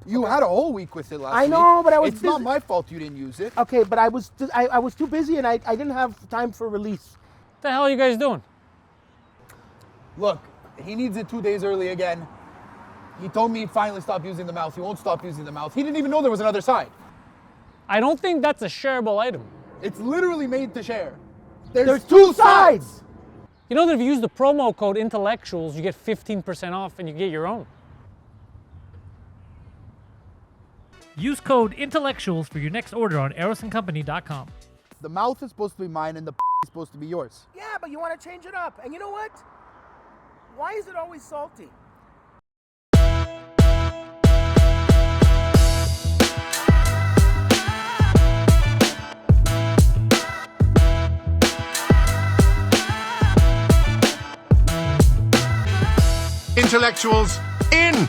You had a whole week with it last week. I know, but I was It's busy. not my fault you didn't use it. Okay, but I was too busy and I didn't have time for release. What the hell are you guys doing? Look, he needs it 2 days early again. He told me he finally stopped using the mouse. He won't stop using the mouse. He didn't even know there was another side. I don't think that's a shareable item. It's literally made to share. There's two sides. You know that if you use the promo code intellectuals, you get 15% off and you get your own. Use code intellectuals for your next order on erosandcompany.com. The mouth is supposed to be mine and the is supposed to be yours. Yeah, but you want to change it up. And you know what? Why is it always salty? Intellectuals in!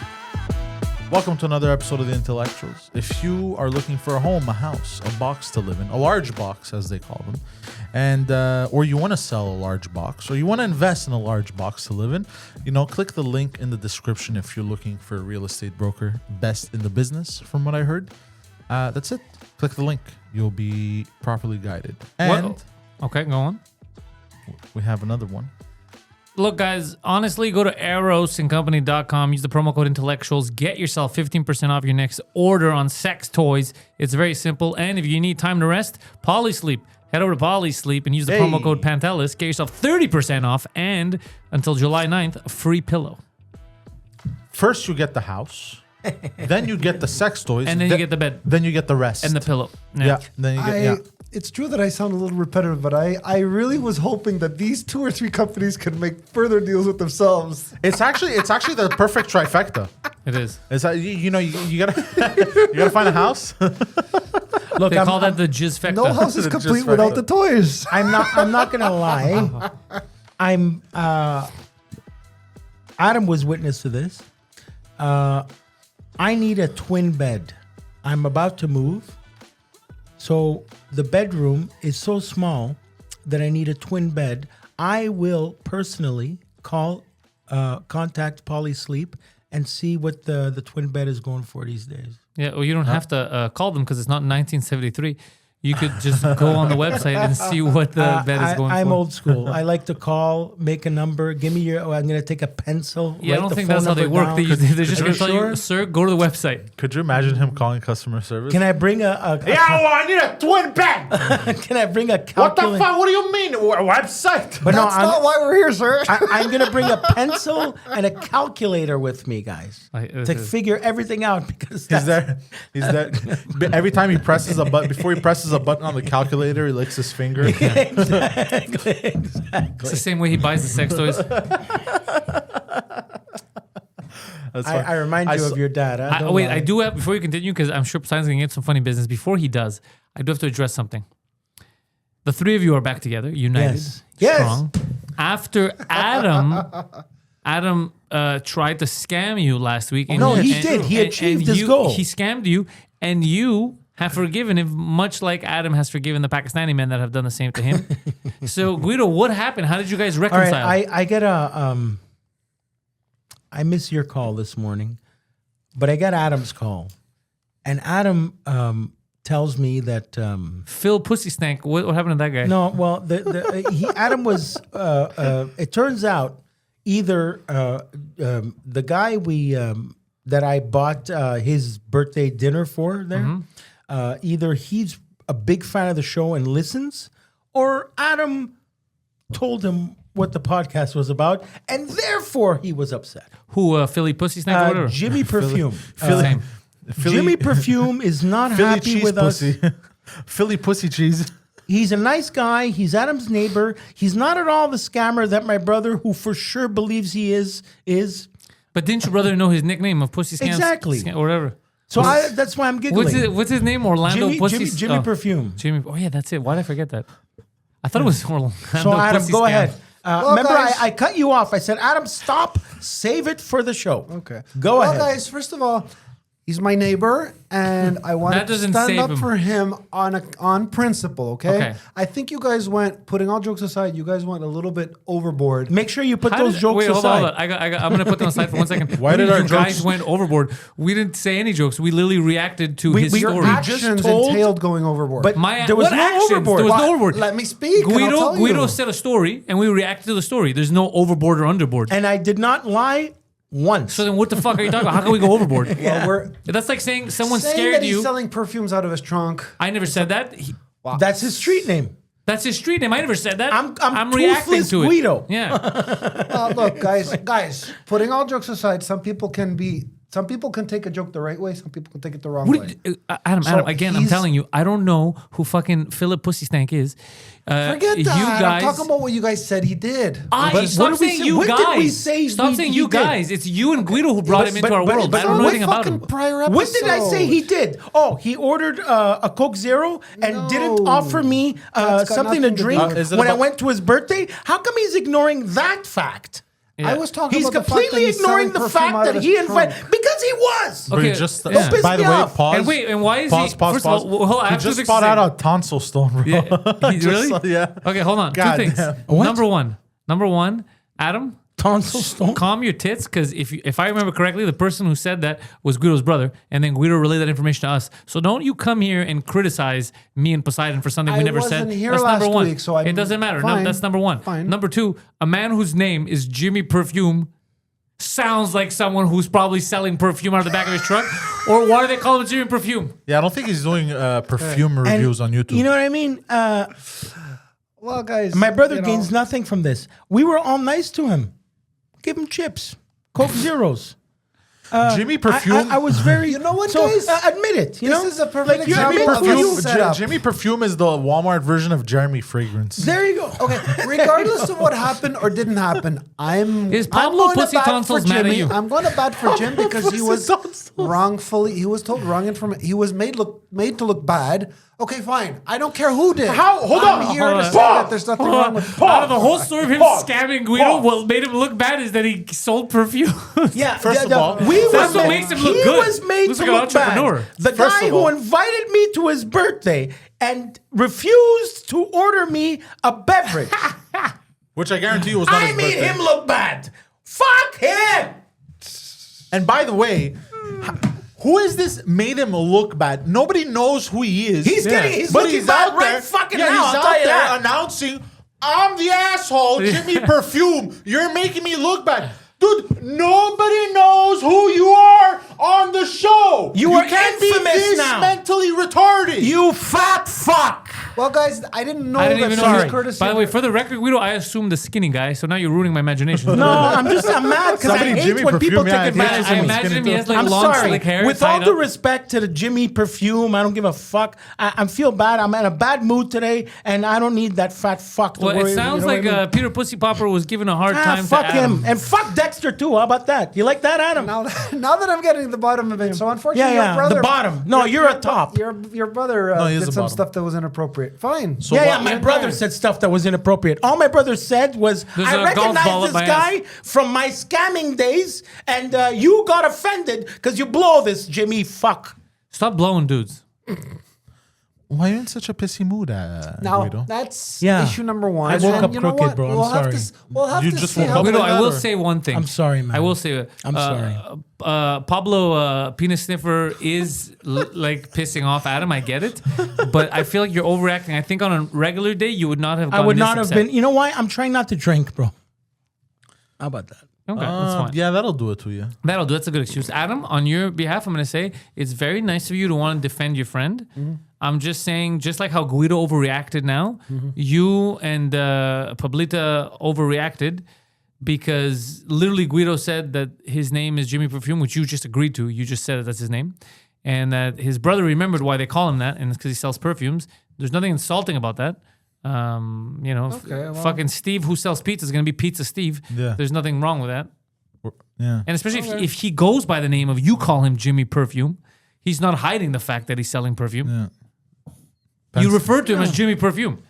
Welcome to another episode of The Intellectuals. If you are looking for a home, a house, a box to live in, a large box as they call them, and or you want to sell a large box, or you want to invest in a large box to live in, click the link in the description if you're looking for a real estate broker, best in the business, from what I heard. That's it. Click the link. You'll be properly guided. And Okay, go on. we have another one. Look, guys, honestly, go to erosandcompany.com. Use the promo code intellectuals. Get yourself 15% off your next order on sex toys. It's very simple. And if you need time to rest, Polysleep. Head over to Polysleep and use the promo code Pantelis. Get yourself 30% off and until July 9th, a free pillow. First, you get the house. Then you get the sex toys. And then you get the bed. Then you get the rest. And the pillow. Yeah. Then you get, It's true that I sound a little repetitive, but I really was hoping that these 2 or 3 companies could make further deals with themselves. It's actually the perfect trifecta. It is. It's you gotta find a house. Look, They call that the jizzfecta. No house is Just complete right without up. the toys. I'm not gonna lie. Adam was witness to this. I need a twin bed. I'm about to move. So the bedroom is so small that I need a twin bed. I will personally contact Polysleep and see what the twin bed is going for these days. Yeah, well, you don't have to call them because it's not 1973. You could just go on the website and see what the bed is going for. I'm old school. I like to call, make a number, give me your. I'm going to take a pencil. Yeah, I write don't the think phone that's how they number work. down. They're just Are going to tell sure? you, sir, go to the website. Could you imagine him calling customer service? Can I bring a I need a twin bed. Can I bring a What the calculator? fuck? What do you mean? Website? But That's not why we're here, sir. I'm going to bring a pencil and a calculator with me, guys, to figure everything out because He's there. Every time he presses a button, before he presses a button on the calculator, he licks his finger. exactly. It's the same way he buys the sex toys. That's I remind you of your dad. Huh? Don't lie. I do have, before you continue, because I'm sure Poseidon's going to get some funny business. Before he does, I do have to address something. The three of you are back together, united, Yes. strong. After Adam tried to scam you last week. No, he did. He achieved his goal. He scammed you, and you have forgiven him, much like Adam has forgiven the Pakistani men that have done the same to him. So, Guido, what happened? How did you guys All reconcile? right, I get I missed your call this morning, but I got Adam's call, and Adam tells me that Phil Pussy Stank, what happened to that guy? no, well, Adam was. It turns out either the guy that I bought his birthday dinner for there, either he's a big fan of the show and listens, or Adam told him what the podcast was about, and therefore he was upset. Who, Philly Pussy Stank or whatever? Jimmy Perfume. Same. Jimmy Perfume is not Philly happy cheese with us. pussy. Philly pussy cheese. He's a nice guy. He's Adam's neighbor. He's not at all the scammer that my brother, who for sure believes he is. But didn't your brother know his nickname of Pussy Scams? Exactly. Or whatever. So that's why I'm giggling. What's his name? Orlando Pussy. Jimmy Perfume. Jimmy. Oh yeah, that's it. Why did I forget that? I thought it was Orlando. So Adam, Pussy go Scam. ahead. Well, Remember, guys- I cut you off. I said, Adam, stop. Save it for the show. Okay. Go ahead. Well, guys, first of all, He's my neighbor, and I want That to doesn't stand save up him. for him on principle. Okay? Okay. I think you guys went. Putting all jokes aside, you guys went a little bit overboard. Make sure you put How those did- jokes wait, hold aside. on. I'm going to put them aside for 1 second. Why What did do our you guys jokes- went overboard? We didn't say any jokes. We literally reacted to his your story. Actions told- entailed going overboard. But there was what no actions? overboard. There was What? no overboard. Let me speak. and I'll tell Guido you. said a story, and we reacted to the story. There's no overboard or underboard. And I did not lie once. So then, what the fuck are you talking about? How can we go overboard? Well, we're That's like saying someone saying scared that he's you. selling perfumes out of his trunk. I never said that. That's his street name. That's his street name. I never said that. I'm reacting Toothless to it. Guido. Yeah. Look, guys. Putting all jokes aside, some people can take a joke the right way. Some people can take it the wrong way. Adam, So again, I'm he's- telling you, I don't know who fucking Philip Pussy Stank is. Forget you that. guys. I'm talking about what you guys said he did. Stop what saying did we say? you What guys. did we say Stop we- saying he you did? guys. It's you and Guido who brought him into our world. I don't know what anything about fucking him. prior episode? What did I say he did? Oh, he ordered a Coke Zero and didn't No. offer me That's got something to nothing to do drink with Is it when I about- went to his birthday. How come he's ignoring that fact? Yeah. I was talking He's about the fact that completely he's ignoring selling the perfume fact out of that his he trunk. invited because he was. Okay, But just yeah. piss by the me way, off. pause. And wait, and why is pause, he? Pause, first pause. of all, hold on, I He have two just things bought to say. out a tonsil stone, bro. Yeah, he Just- really? yeah. Okay, hold on. God Two things. damn. What? Number one, Adam, Tonsil stone. calm your tits, because if I remember correctly, the person who said that was Guido's brother, and then Guido relayed that information to us. So don't you come here and criticize me and Poseidon for something we I never said. wasn't here That's number last one. week, so I'm it doesn't matter. No, fine. that's number one. Fine. Number two, a man whose name is Jimmy Perfume sounds like someone who's probably selling perfume out of the back of his truck. Or why do they call him Jimmy Perfume? Yeah, I don't think he's doing perfume reviews on YouTube. You know what I mean? Well, guys, My brother you know, gains nothing from this. We were all nice to him. Give him chips, Coke Zeros. Jimmy Perfume. I was very. You know what, so, guys? Admit it. You This know, is a perfect Like, you example admit of when a you- setup. Jimmy Perfume is the Walmart version of Jeremy Fragrance. There you go. Okay, regardless of what happened or didn't happen, Is Pablo Pussy Tonsils mad at you? I'm going to bat for Jim because he was Tonsils. wrongfully. He was told wrong information. He was made to look bad. Okay, fine. I don't care who did. Hold I'm on. here to Hold say on. that there's nothing wrong with. Out of the whole story of him Pause. scamming Guido, Pause. what made him look bad is that he sold perfume. Yeah. First of yeah, all, we That's were what ma- makes him look he good. was made Looks to like an look bad. entrepreneur. The First guy of who all- invited me to his birthday and refused to order me a beverage. Which I guarantee you was not I his made birthday. him look bad. Fuck him. And by the way, who is this made him look bad? Nobody knows who he is. He's looking but bad he's right out there. fucking yeah, now, he's I'll out tell you there that. announcing, "I'm the asshole, Jimmy Perfume. You're making me look bad." Dude, nobody knows who you are on the show. You are can't infamous be this now. mentally retarded. You fat fuck. Well, guys, I didn't know I didn't that. even know. Sorry. He was, Courtesy by the of- way, for the record, Guido, I assumed the skinny guy, so now you're ruining my imagination. No, I'm mad because I Somebody hate Jimmy when people Perfume, take yeah, advantage I of me. imagine him, he has like I'm long, sorry. slick hair. With all tied due up. respect to the Jimmy Perfume, I don't give a fuck. I feel bad. I'm in a bad mood today, and I don't need that fat fuck to Well, worry. it sounds you know like what I mean? Peter Pussy Popper was given a hard time fuck to Adam. him. And fuck Dexter, too. How about that? You like that, Adam? now that I'm getting to the bottom of it, so unfortunately, Yeah, your brother, the bottom. No, you're a top. Your brother he is did the some bottom. stuff that was inappropriate. Fine. So Yeah, what- my brother said stuff that was inappropriate. All my brother said was, There's I a golf ball recognize up this my guy from my scamming days, and you got offended because you blow this Jimmy fuck. Stop blowing dudes. Why are you in such a pissy mood, Now Guido? that's Yeah. issue number one. I woke And up you know crooked, what? bro. I'm We'll have sorry. to. We'll have You to just see woke how up Guido, like I that, will or- say one thing. I'm sorry, man. I will say. I'm sorry. Pablo Penis Sniffer is like pissing off Adam. I get it, but I feel like you're overreacting. I think on a regular day you would not have. I Gotten would this not have upset. been. You know why? I'm trying not to drink, bro. How about that? Okay, that's fine. Yeah, that'll do it to you. That'll do. That's a good excuse. Adam, on your behalf, I'm going to say it's very nice of you to want to defend your friend. I'm just saying, just like how Guido overreacted now, you and Pablita overreacted because literally Guido said that his name is Jimmy Perfume, which you just agreed to. You just said that that's his name. And that his brother remembered why they call him that, and it's because he sells perfumes. There's nothing insulting about that. Fucking Steve who sells pizza is going to be Pizza Steve. Yeah. There's nothing wrong with that. Yeah. And especially if he goes by the name of, you call him Jimmy Perfume, he's not hiding the fact that he's selling perfume. Yeah. You refer to him as Jimmy Perfume.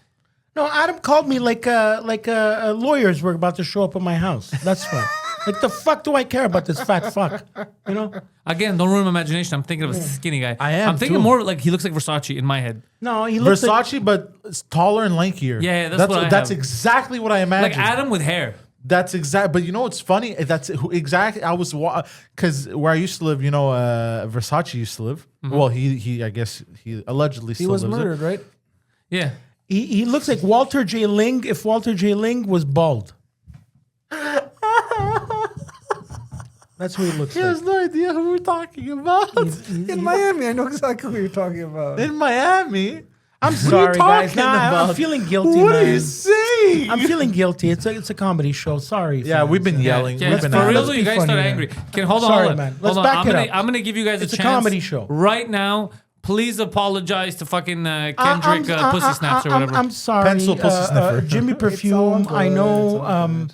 No, Adam called me like lawyers were about to show up at my house. That's fine. Like the fuck do I care about this fat fuck? You know? Again, don't ruin my imagination. I'm thinking of a skinny guy. I'm thinking too. more like he looks like Versace in my head. No, he looks like, Versace, but it's taller and lankier. Yeah, that's what I that's have. exactly what I imagine. Like Adam with hair. That's exact. But you know what's funny? That's exactly. I was because where I used to live, Versace used to live. Well, he I guess he allegedly He still was lives murdered, right? Yeah. he looks like Walter J. Ling if Walter J. Ling was bald. That's who he looks He like. has no idea who we're talking about. In Miami, I know exactly what you're talking about. In Miami. I'm What are you sorry, guys. talking Nah, I'm about? feeling guilty, What man. are you saying? I'm feeling guilty. It's a comedy show. Sorry. Yeah, fans. we've been yelling. Yeah, We've been for at real it. though, you be guys funny start here. angry. Hold on, Sorry, hold on. man. Let's Hold on. back it up. I'm gonna give you guys It's a a chance comedy show. right now. Please apologize to fucking Kendrick Pussy Snaps or whatever. I'm sorry. Pencil pussy sniffer. Jimmy all Perfume. good. I know.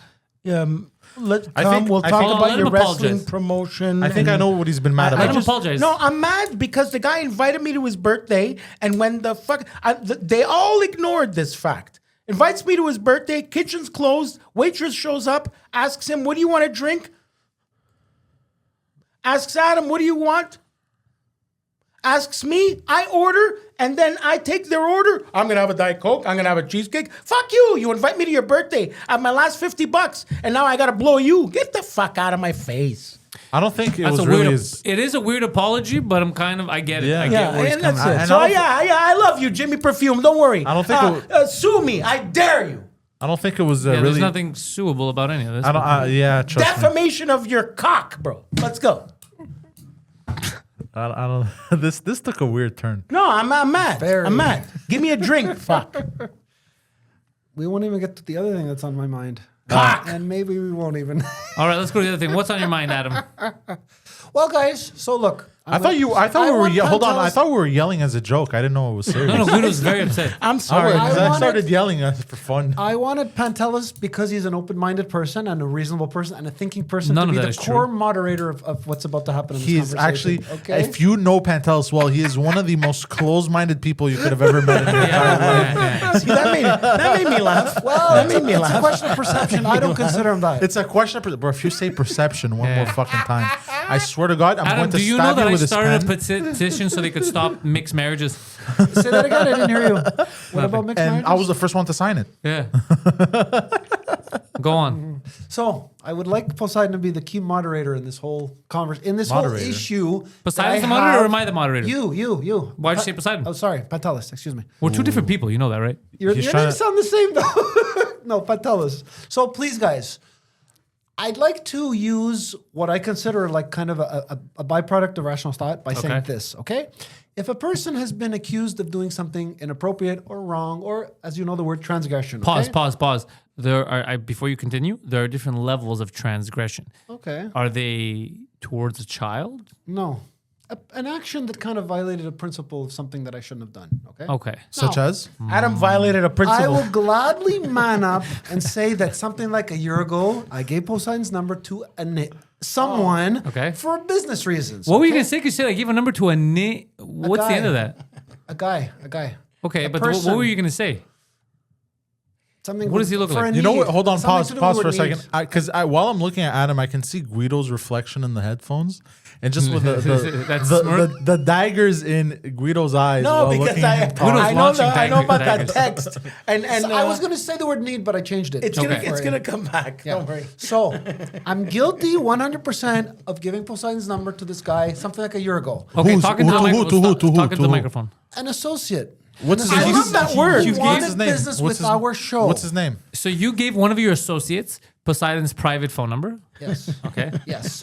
We'll talk Hold on, about let your him wrestling apologize. promotion. I think I know what he's been mad Let about. him apologize. No, I'm mad because the guy invited me to his birthday, and when they all ignored this fact. Invites me to his birthday, kitchen's closed, waitress shows up, asks him, "What do you want to drink?" Asks Adam, "What do you want?" Asks me, I order, and then I take their order. I'm gonna have a Diet Coke. I'm gonna have a cheesecake. Fuck you! You invite me to your birthday. I have my last $50, and now I gotta blow you. Get the fuck out of my face. I don't think it That's was a really weird. his. It is a weird apology, but I get it. Yeah. I get Yeah, where he's and coming that's from. it. And So I don't I love you, Jimmy Perfume. Don't worry. I don't think sue me. I dare you. I don't think it was Yeah, really. there's nothing suable about any of this. I don't. Yeah, trust me. Defamation of your cock, bro. Let's go. I don't. This took a weird turn. No, I'm mad. Very. I'm mad. Give me a drink. Fuck. We won't even get to the other thing that's on my mind. Cock. And maybe we won't even. All right, let's go to the other thing. What's on your mind, Adam? Well, guys, so look. I thought we were. Hold on. I thought we were yelling as a joke. I didn't know it was serious. No, Guido's very upset. I'm sorry. I I wanted- started yelling for fun. I wanted Pantelis because he's an open-minded person and a reasonable person and a thinking person None to of be that the is core true. moderator of what's about to happen in this He's actually, conversation. Okay? if you know Pantelis well, he is one of the most closed-minded people you could have ever met in your entire life. See, that made me laugh. Well, that made me it's a laugh. question of perception. I don't consider him that. It's a question of, bro, if you say perception one more fucking time, I swear to God, I'm Adam, going to do you know stab that you I with this started a pen. petition so they could stop mixed marriages? Say that again. I didn't hear you. What about mixed And marriages? I was the first one to sign it. Yeah. Go on. So I would like Poseidon to be the key moderator in this whole in this Moderator. whole issue. Poseidon's that the I moderator or have- am I the moderator? You. Why'd you say Poseidon? Oh, sorry, Pantelis. Excuse me. We're two different people. You know that, right? Your He's names trying to- sound the same though. No, Pantelis. So please, guys, I'd like to use what I consider like kind of a byproduct of rational thought by saying Okay. this. Okay, if a person has been accused of doing something inappropriate or wrong, or as you know the word transgression. Pause, okay? pause. There are before you continue, there are different levels of transgression. Okay. Are they towards a child? No. An action that kind of violated a principle of something that I shouldn't have done. Okay. Okay. Such as? Adam violated a I principle. will gladly man up and say that something like a year ago, I gave Poseidon's number to someone Okay. for business reasons. What were you okay? gonna say? 'Cause you said I gave a number to a What's the guy. end of that? A guy. Okay, A but what person. were you gonna say? Something. What does he look for like? a You know need. what? Hold on, Something to do pause with for a need. second. Because while I'm looking at Adam, I can see Guido's reflection in the headphones, and just with That smirk? the daggers in Guido's eyes. No, while because looking at him talk. Guido's I know launching I know about that daggers. text, and So I was going to say the word need, but I changed it. it's Okay. gonna come back. Don't worry. So I'm guilty 100% of giving Poseidon's number to this guy something like a year ago. Okay, Who's- talking to the who- microphone. to who- to who- Talking to the who? microphone. An associate. What's his I name? love that word. Who What's wanted his name? business What's with his- our show. What's his name? So you gave one of your associates Poseidon's private phone number. Yes. Okay. Yes.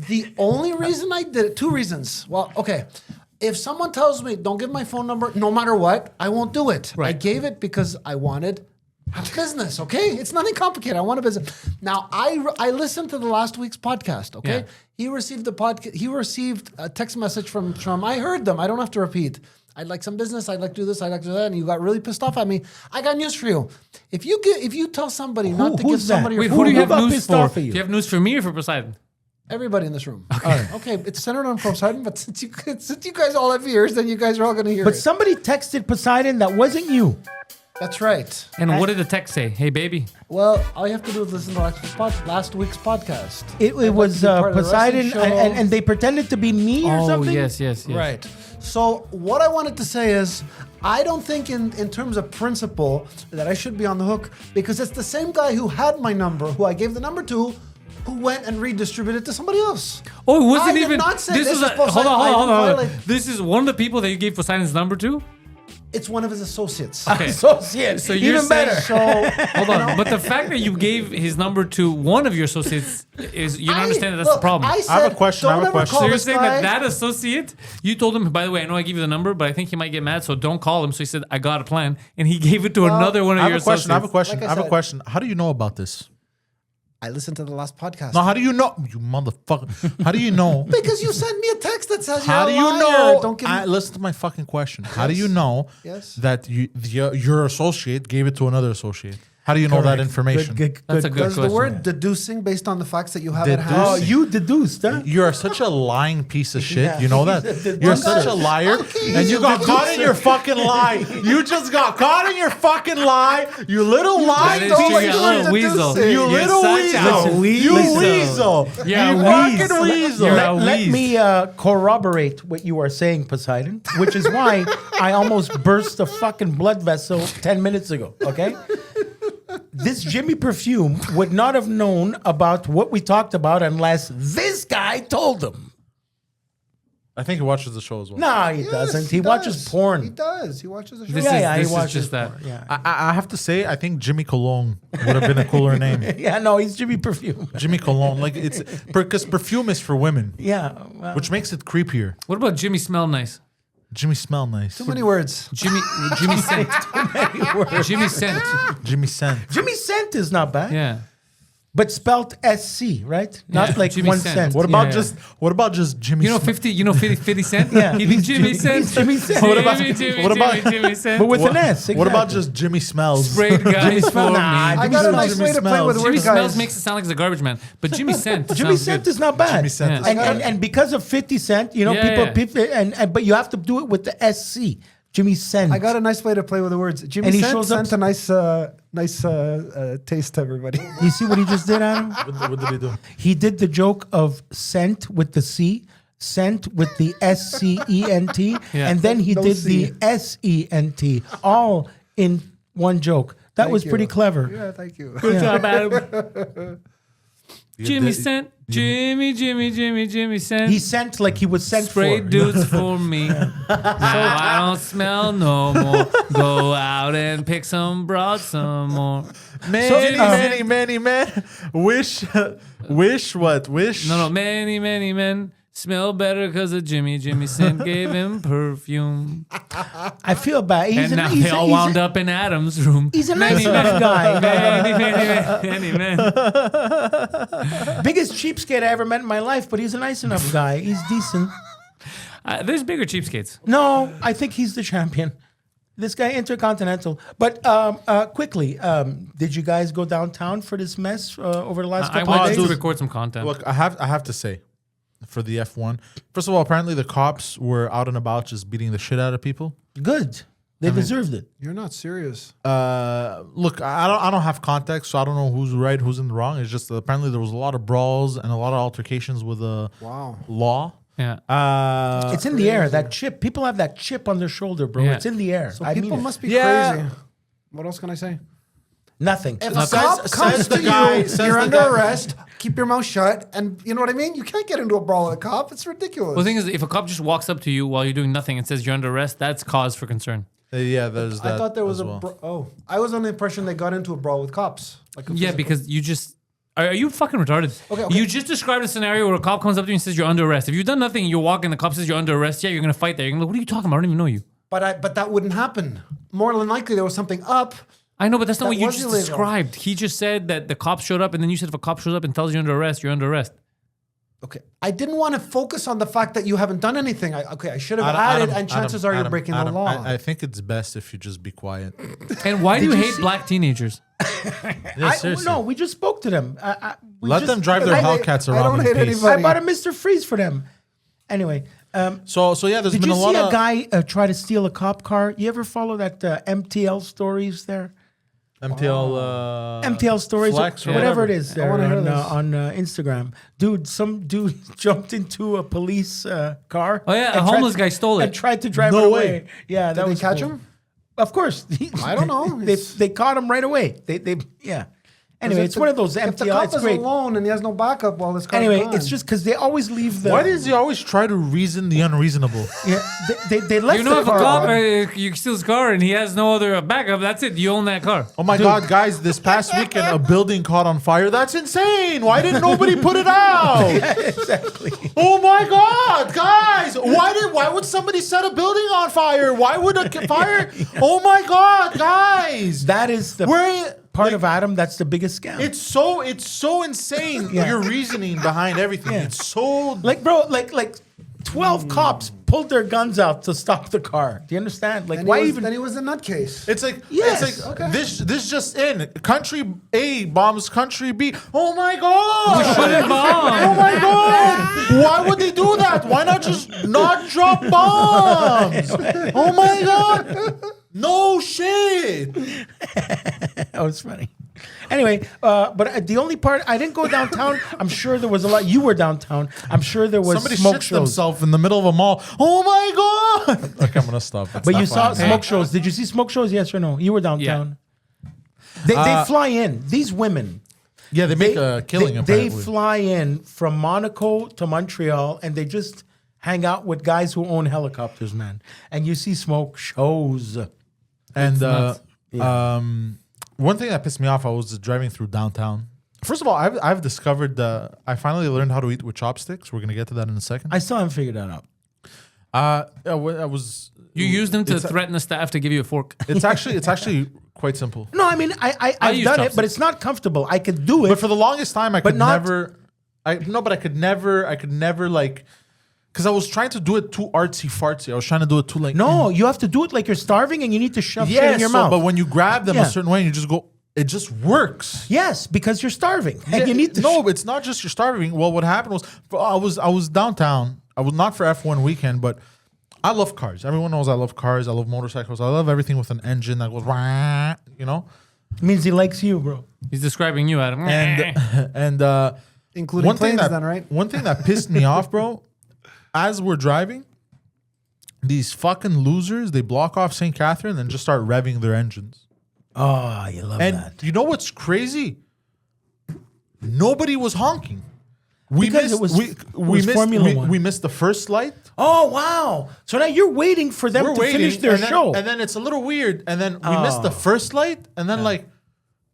The only reason I did it, two reasons. Well, okay. If someone tells me, don't give my phone number, no matter what, I won't do it. I Right. gave it because I wanted a business, okay? It's nothing complicated. I want a business. Now, I listened to the last week's podcast, okay? Yeah. He received a text message from I heard them. I don't have to repeat. I'd like some business. I'd like to do this. I'd like to do that. And you got really pissed off at me. I got news for you. If you tell somebody not to give who's that? somebody your Wait, phone who do you number- have got news pissed for? off at Do you? you have news for me or for Poseidon? Everybody in this room. Okay, it's centered on Poseidon, but since you guys all have ears, then you guys are all going to hear But it. somebody texted Poseidon that wasn't you. That's right. And what did the text say? Hey, baby. Well, all you have to do is listen to last week's podcast. It was be part of the Poseidon, wrestling show. and they pretended to be me or Oh, something. yes. Right. So what I wanted to say is, I don't think in terms of principle that I should be on the hook, because it's the same guy who had my number, who I gave the number to, who went and redistributed it to somebody else. Oh, it wasn't I did even. not say this this was is Poseidon. hold I on. didn't violate- This is one of the people that you gave Poseidon's number to. It's one of his associates. Okay. Associate. So you're Even saying- better. So Hold on, but the fact that you gave his number to one of your associates is you don't understand that that's the problem. I, said, I have a question, I have Don't a ever question. call So you're this saying guy. that associate, you told him, by the way, I know I gave you the number, but I think he might get mad, so don't call him. So he said, I got a plan, and he gave it to another one of I your have a question. associates. Like I I have a said- question. How do you know about this? I listened to the last podcast. No, how do you know? You motherfucker. How do you know? Because you sent me a text that says How do you're a you liar. know? Don't give me. Listen to my fucking question. How do you know Yes. that your associate gave it to another associate? How do you know that information? That's a good Does the question. word deducing based on the facts that you have at hand? Oh, you deduced, huh? You are such a lying piece of shit. Yeah. You know that? You're such a liar. And you got caught in your fucking lie. You just got caught in your fucking lie. You little That lying is true, piece you're a of little shit. weasel. You You You're little such a weasel. You weasel. You're a You weasel. fucking weasel. You're a Let weasel. me corroborate what you are saying, Poseidon, which is why I almost burst a fucking blood vessel 10 minutes ago, okay? This Jimmy Perfume would not have known about what we talked about unless this guy told him. I think he watches the show as well. No, he Yes, doesn't. He does. watches porn. He does. He watches the show. This Yeah, is, he this watches is just that. porn. Yeah. I have to say, I think Jimmy Cologne would have been a cooler name. Yeah, no, he's Jimmy Perfume. Jimmy Cologne. Like, it's because perfume is for women, Yeah. Well, which makes it creepier. What about Jimmy Smell Nice? Jimmy smell nice. Too many words. Jimmy Scent. Jimmy Scent. Jimmy scent. Jimmy Scent is not bad. Yeah. But spelt SC, right? Not Yeah, like Jimmy 1 Cent. cent. What about Yeah. what about just Jimmy? You know Smell? 50 Cent? Yeah. He'd be Jimmy Cent. he's Jimmy Cent. What about- Jimmy Cent? But with What, an S. what about exactly. just Jimmy smells? Sprayed guys for Smell- me. Nah, I Jimmy got a Smells. nice way to play with Jimmy words, Smells guys. makes it sound like he's a garbage man. But Jimmy Scent Jimmy sounds Cent good. is not bad. Jimmy Scent Yeah. is And because of 50 Cent, you know, Yeah, people, but you have to do it with the SC. Jimmy Cent. I got a nice way to play with the words. Jimmy And he sent, shows up- sent a nice taste to everybody. You see what he just did, Adam? What did he do? He did the joke of scent with the C, scent with the SCENT, Yeah. and then he No did C. the SENT, all in one joke. That Thank was you. pretty clever. Yeah, thank you. Good job, Adam. Jimmy did- Scent. Jimmy Scent. He sent like he was sent Sprayed for. dudes for me. Now I don't smell no more. Go out and pick some broad some more. Many, man. Wish what? Wish. No, many men smell better because of Jimmy. Jimmy Scent gave him perfume. I feel bad. And now they all wound up in Adam's room. He's a Many nice enough guy. Many men. Biggest cheapskate I ever met in my life, but he's a nice enough guy. He's decent. There's bigger cheapskates. No, I think he's the champion. This guy intercontinental. But quickly, did you guys go downtown for this mess over the last I couple of wanted days? to record some content. Look, I have to say, for the F1, first of all, apparently the cops were out and about just beating the shit out of people. Good. They deserved it. You're not serious. Look, I don't have context, so I don't know who's right, who's in the wrong. It's just that apparently there was a lot of brawls and a lot of altercations with the law. Yeah. It's in the air. That chip. People have that chip on their shoulder, bro. Yeah. It's in the air. I People mean it. must be Yeah. crazy. What else can I say? Nothing. If a cop comes to you, you're under arrest. Keep your mouth shut, and you know what I mean. You can't get into a brawl with a cop. It's ridiculous. Well, the thing is, if a cop just walks up to you while you're doing nothing and says you're under arrest, that's cause for concern. Yeah, there's that. I thought there was as a. well. I was under the impression they got into a brawl with cops. Like a Yeah, physical- because you just. Are you fucking retarded? Okay. You just described a scenario where a cop comes up to you and says you're under arrest. If you've done nothing and you're walking, the cop says you're under arrest, yeah, you're going to fight there. You're going to be like, what are you talking about? I don't even know you. But that wouldn't happen. More than likely, there was something up. I know, but that's not That what you was just illegal. described. He just said that the cops showed up, and then you said if a cop shows up and tells you you're under arrest, you're under arrest. Okay. I didn't want to focus on the fact that you haven't done anything. I should have Adam, added, and chances are you're breaking the law. I think it's best if you just be quiet. And why do you you hate see- black teenagers? Yeah, seriously. No, we just spoke to them. We Let just- them drive their I- Hellcats I around don't in hate peace. anybody. I bought a Mr. Freeze for them. Anyway, So yeah, there's Did been you a lot see a of guy try to steal a cop car? You ever follow that MTL stories there? MTL stories, Flex or or whatever it whatever. is there wanna hear on, this. Instagram. Dude, some dude jumped into a police car. Oh, yeah, a and homeless tried guy stole and it. tried to drive No it away. way. Yeah, that Did they was catch cool. him? Of course. I don't know. They caught him right away. They yeah. Anyway, it's one of those If the MTL. cop It's is great. alone and he has no backup while this car. Anyway, it's just because they always leave the. Why does he always try to reason the unreasonable? Yeah, they left You know, the if a car cop on. you steal his car and he has no other backup, that's it. You own that car. Oh my God, guys! This past weekend, a building caught on fire. That's insane! Why didn't nobody put it out? Exactly. Oh my God, guys! Why would somebody set a building on fire? Why would a fire? Oh my God, guys! That is the Where part of Adam. That's the biggest scam. it's so insane. Yeah. Your reasoning behind everything. Yeah. It's so like, bro, like 12 cops pulled their guns out to stop the car. Do you understand? Like, why even? Then he was a nutcase. It's like Yes. it's like this just in. Country A bombs country B. Oh my God! Shouldn't bomb. Oh my God! Why would they do that? Why not just not drop bombs? Oh my God! No shit! That was funny. Anyway, but the only part I didn't go downtown. I'm sure there was a lot. You were downtown. I'm sure there was Somebody smoke shits shows. themselves in the middle of a mall. Oh my God! Okay, I'm gonna stop. That's But not you saw funny. smoke shows. Did you see smoke shows? Yes or no? You were downtown. They fly in. These women. Yeah, they make a killing. They Apparently. fly in from Monaco to Montreal, and they just hang out with guys who own helicopters, man. And you see smoke shows. And nuts. one thing that pissed me off, I was driving through downtown. First of all, I've discovered I finally learned how to eat with chopsticks. We're gonna get to that in a second. I still haven't figured that out. I was. You use them to it's- threaten the staff to give you a fork. It's actually quite simple. No, I mean I've use done it, chopsticks. but it's not comfortable. I could do it. But for the longest time, I could not- never. I could never like, because I was trying to do it too artsy fartsy. I was trying to do it too like. No, you have to do it like you're starving, and you need to shove shit in your mouth. But when you grab them Yeah. a certain way, and you just go. It just works. yes, because you're starving, and you need to. No, it's not just you're starving. Well, what happened was I was downtown. I was not for F1 weekend, but I love cars. Everyone knows I love cars. I love motorcycles. I love everything with an engine that goes, wah, you know. means he likes you, bro. He's describing you, Adam. And Including one thing planes that then, right? one thing that pissed me off, bro, as we're driving, these fucking losers, they block off St. Catherine and just start revving their engines. Oh, you love And that. you know what's crazy? Nobody was honking. Because it was Formula One. We missed the first light. Oh, wow. So now you're waiting for them We're to waiting, finish their and then, show. and then it's a little weird. And then we missed the first light, and then I'm like,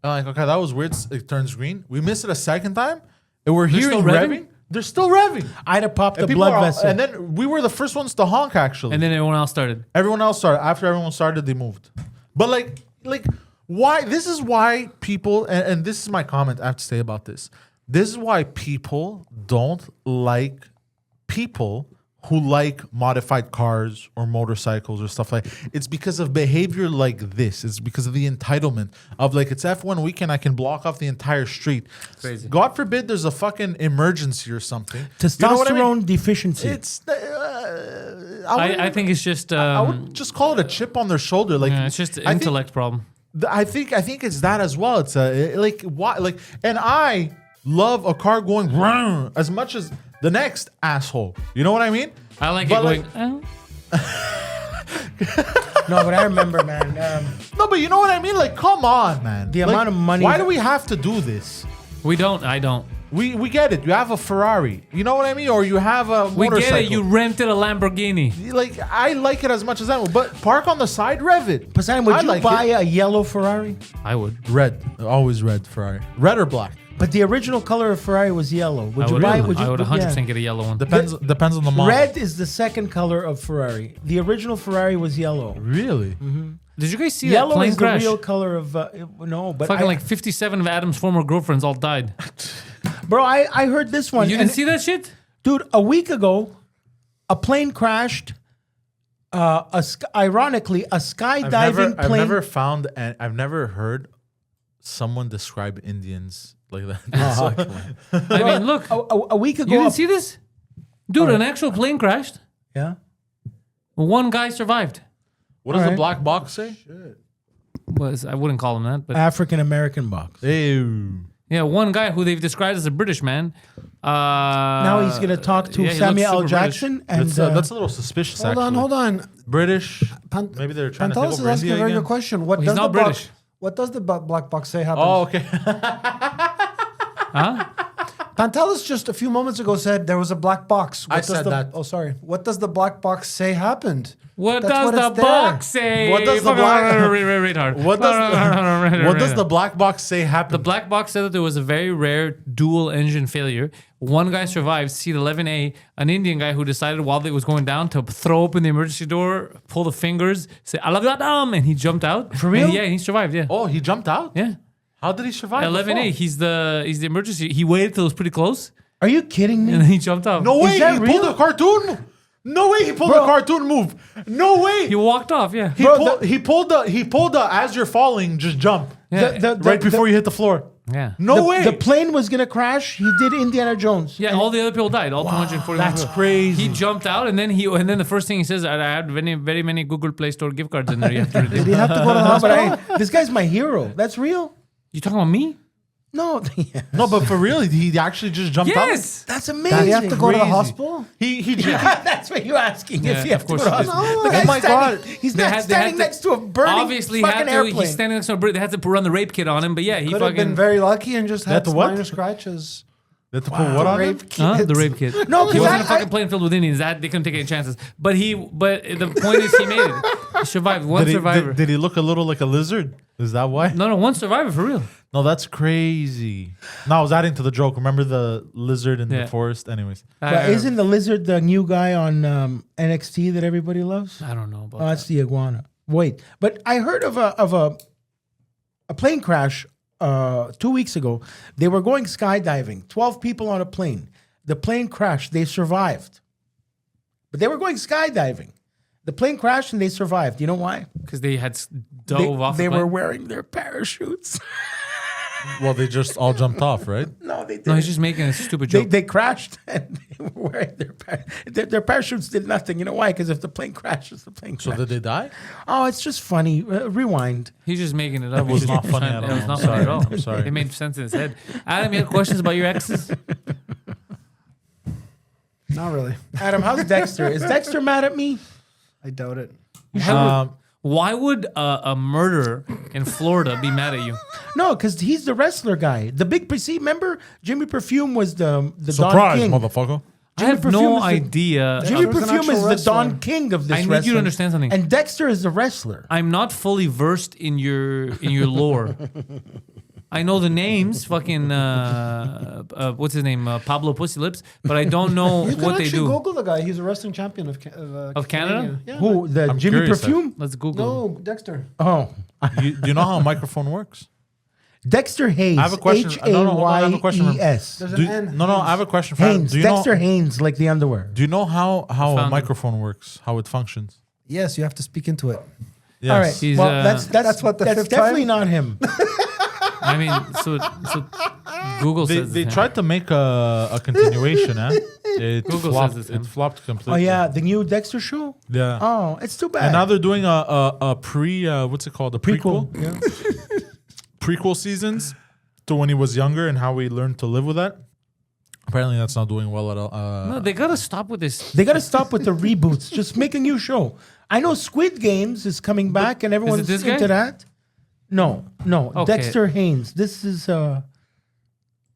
okay, that was weird. It turns green. We missed it a second time, and we're hearing still revving? revving. They're still revving. I'd have popped a And people blood are- vessel. And then we were the first ones to honk. Actually, And then everyone else started. everyone else started. After everyone started, they moved. But like, why? This is why people, and this is my comment I have to say about this. This is why people don't like people who like modified cars or motorcycles or stuff like. It's because of behavior like this. It's because of the entitlement of like, it's F1 weekend, I can block off the entire street. Crazy. God forbid there's a fucking emergency or something. Testosterone You know what I mean? deficiency. It's. I think it's just I would just call it a chip on their shoulder. Like yeah, it's just an I think- intellect problem. I think it's that as well. It's like why like, and I love a car going vroom as much as the next asshole. You know what I mean? I like But it going. like- No, but I remember, man. No, but you know what I mean? Like, come on, man. The Like, amount of money Why that- do we have to do this? We don't. I don't. We get it. You have a Ferrari. You know what I mean? Or you have a We motorcycle. get it. You rented a Lamborghini. Like, I like it as much as anyone, but park on the side, rev it. Poseidon, would I you like buy it. a yellow Ferrari? I would. Red? Always red Ferrari. Red or black? But the original color of Ferrari was yellow. Would I you would. buy? I would 100% yeah. get a yellow one. Depends on the model. Red is the second color of Ferrari. The original Ferrari was yellow. Really? Did you guys see that Yellow plane is crash? the real color of no, but Fucking I, like 57 of Adam's former girlfriends all died. bro, I heard this one. You and- didn't see that shit? dude. A week ago, a plane crashed. Ironically, a skydiving I've plane. never found and I've never heard someone describe Indians like that. I mean, look. a week ago, You didn't see this? Dude, an actual plane crashed. Yeah. One guy survived. What does All the right. black box say? I wouldn't call him that, but African American box. Ew. yeah, one guy who they've described as a British man. Now he's going to talk to yeah, he Samuel L. looks super Jackson. And That's a little suspicious, Hold actually. on, hold on. British. Maybe they're trying to take Pantelis is over asking India a very again. good question. What He's does not the British. What does the black box say happens? Oh, okay. Huh? Pantelis just a few moments ago said there was a black box. I said that. Oh, sorry. What does the black box say happened? What That's does what the it's there. box say? What does the black? What does the black box say happened? The black box said that there was a very rare dual engine failure. One guy survived, seat 11A, an Indian guy who decided while it was going down to throw open the emergency door, pull the fingers, say, I love that, and he jumped out. For real? And yeah, he survived, yeah. Oh, he jumped out? Yeah. How did he survive? 11A, he's the emergency. He waited till it was pretty close, are you kidding me? and then he jumped out. No way, that he real? pulled a cartoon. No way, he pulled Bro. a cartoon move. No way. He walked off, yeah. He pulled the as you're falling, just jump. Yeah. Right before you hit the floor. Yeah. No way. The plane was going to crash. He did Indiana Jones. Yeah, all the other people died. All 240. that's people. crazy. He jumped out, and then the first thing he says, I had very many Google Play Store gift cards in there. You have to Did redeem. he have to go to the No, but hospital? this guy's my hero. That's real. You talking about me? No, yeah. No, but for real, he actually just jumped Yes. That's Did amazing. he have to go to the Crazy. hospital? out. He That's what you're asking. Yeah, if you have of to go course to he did. hospital. No, The guy's oh my standing- God. He's They not had standing to- next to a burning Obviously, fucking airplane. he's standing next to a bird. They had to run the rape kit on him, but yeah, he Could have fucking been very lucky and just had That what? minor scratches. They had to put what on him? the rape kit. No, he 'cause wasn't a I- fucking plane filled with Indians. That they couldn't take any chances. But the point is, he made it. He survived. One survivor. Did he look a little like a lizard? Is that why? No, one survivor for real. No, that's crazy. No, I was adding to the joke. Remember the lizard in Yeah. the forest? Anyways. But isn't the lizard the new guy on NXT that everybody loves? I don't know about Oh, that's the iguana. Wait, but I heard of a plane crash 2 weeks ago. They were going skydiving. 12 people on a plane. The plane crashed. They survived, but they were going skydiving. The plane crashed and they survived. You know why? because they had dove off. They the were plane. wearing their parachutes. Well, they just all jumped off, right? No, they didn't. No, he's just making a stupid joke. They crashed and they were wearing their parachutes did nothing. You know why? Because if the plane crashes, the plane So crashes. did they die? Oh, it's just funny. Rewind. He's just making it up. was He's not just funny trying- at It was all. not I'm funny at sorry. all. I'm sorry. It made sense in his head. Adam, you have questions about your exes? Not really. Adam, how's Dexter? Is Dexter mad at me? I doubt it. Why would a murderer in Florida be mad at you? No, because he's the wrestler guy. The big see, remember Jimmy Perfume was the Don Surprise, King. motherfucker. I have Perfume no is the- idea. Jimmy was an Perfume actual is the Don wrestler. King of this I need you to wrestling. understand something. And Dexter is the wrestler. I'm not fully versed in your lore. I know the names, fucking what's his name, Pablo Pussy Lips, but I don't know You can what they actually do. Google the guy. He's a wrestling champion of Of Canada? Canada. Yeah. Who? The I'm Jimmy curious, Perfume? Let's Google. No, Dexter. Oh. Do you know how a microphone works? Dexter Hayes. I have a question. No, hold on, I have a question. Hayes. There's Do an N. no, I have a question for Adam. Haynes. Do you Dexter know? Haynes, like the underwear. Do you know how a found it. microphone works? How it functions? Yes, you have to speak into it. Yes. All right. He's, well, uh, that's what the that's fifth definitely time? not him. I mean, so Google They, says they it's him. tried to make a continuation, eh? It Google flopped. says it's him. It flopped completely. Oh yeah, the new Dexter show. Yeah. Oh, it's too bad. And now they're doing a pre what's it called? A prequel. Yeah. Prequel seasons to when he was younger and how he learned to live with that. Apparently, that's not doing well at all. No, they gotta stop with this. They got to stop with the reboots. Just make a new show. I know Squid Games is coming back, and everyone's this guy? into that. No, Okay. Dexter Haynes. This is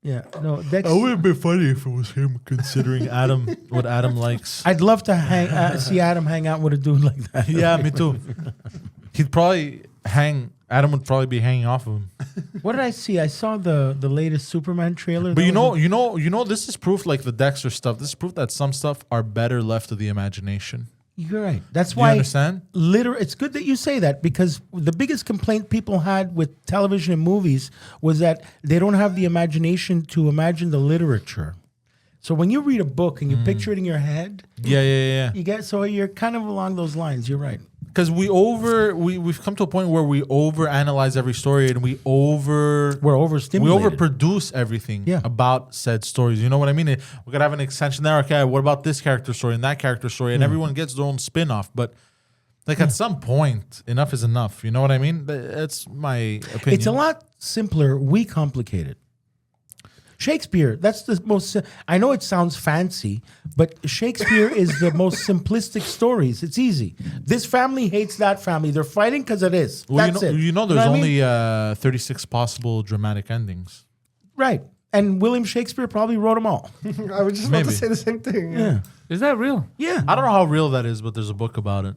yeah, no, It Dexter. would have been funny if it was him, considering Adam what Adam likes. I'd love to see Adam hang out with a dude like that. Yeah, me too. He'd probably hang. Adam would probably be hanging off of him. What did I see? I saw the latest Superman trailer. But That you was know, this is proof like the Dexter stuff. This is proof that some stuff are better left to the imagination. you're right. That's Do you why understand? It's good that you say that because the biggest complaint people had with television and movies was that they don't have the imagination to imagine the literature. So when you read a book and you picture it in your head, Yeah. you get so you're kind of along those lines. You're right. Because we've come to a point where we overanalyze every story and we're We're overstimulated. we overproduce everything about said stories. You know what I mean? We're gonna have an extension there. Okay, what about this character story and that character story? And everyone gets their own spin-off. But like at some point, enough is enough. You know what I mean? That's my opinion. It's a lot simpler. We complicate it. Shakespeare, that's the most, I know it sounds fancy, but Shakespeare is the most simplistic stories. It's easy. This family hates that family. They're fighting because of this. Well, That's it. you know there's what I mean? only 36 possible dramatic endings. Right. And William Shakespeare probably wrote them all. I was just about to Maybe. say the same thing. Yeah. Is that real? Yeah. I don't know how real that is, but there's a book about it.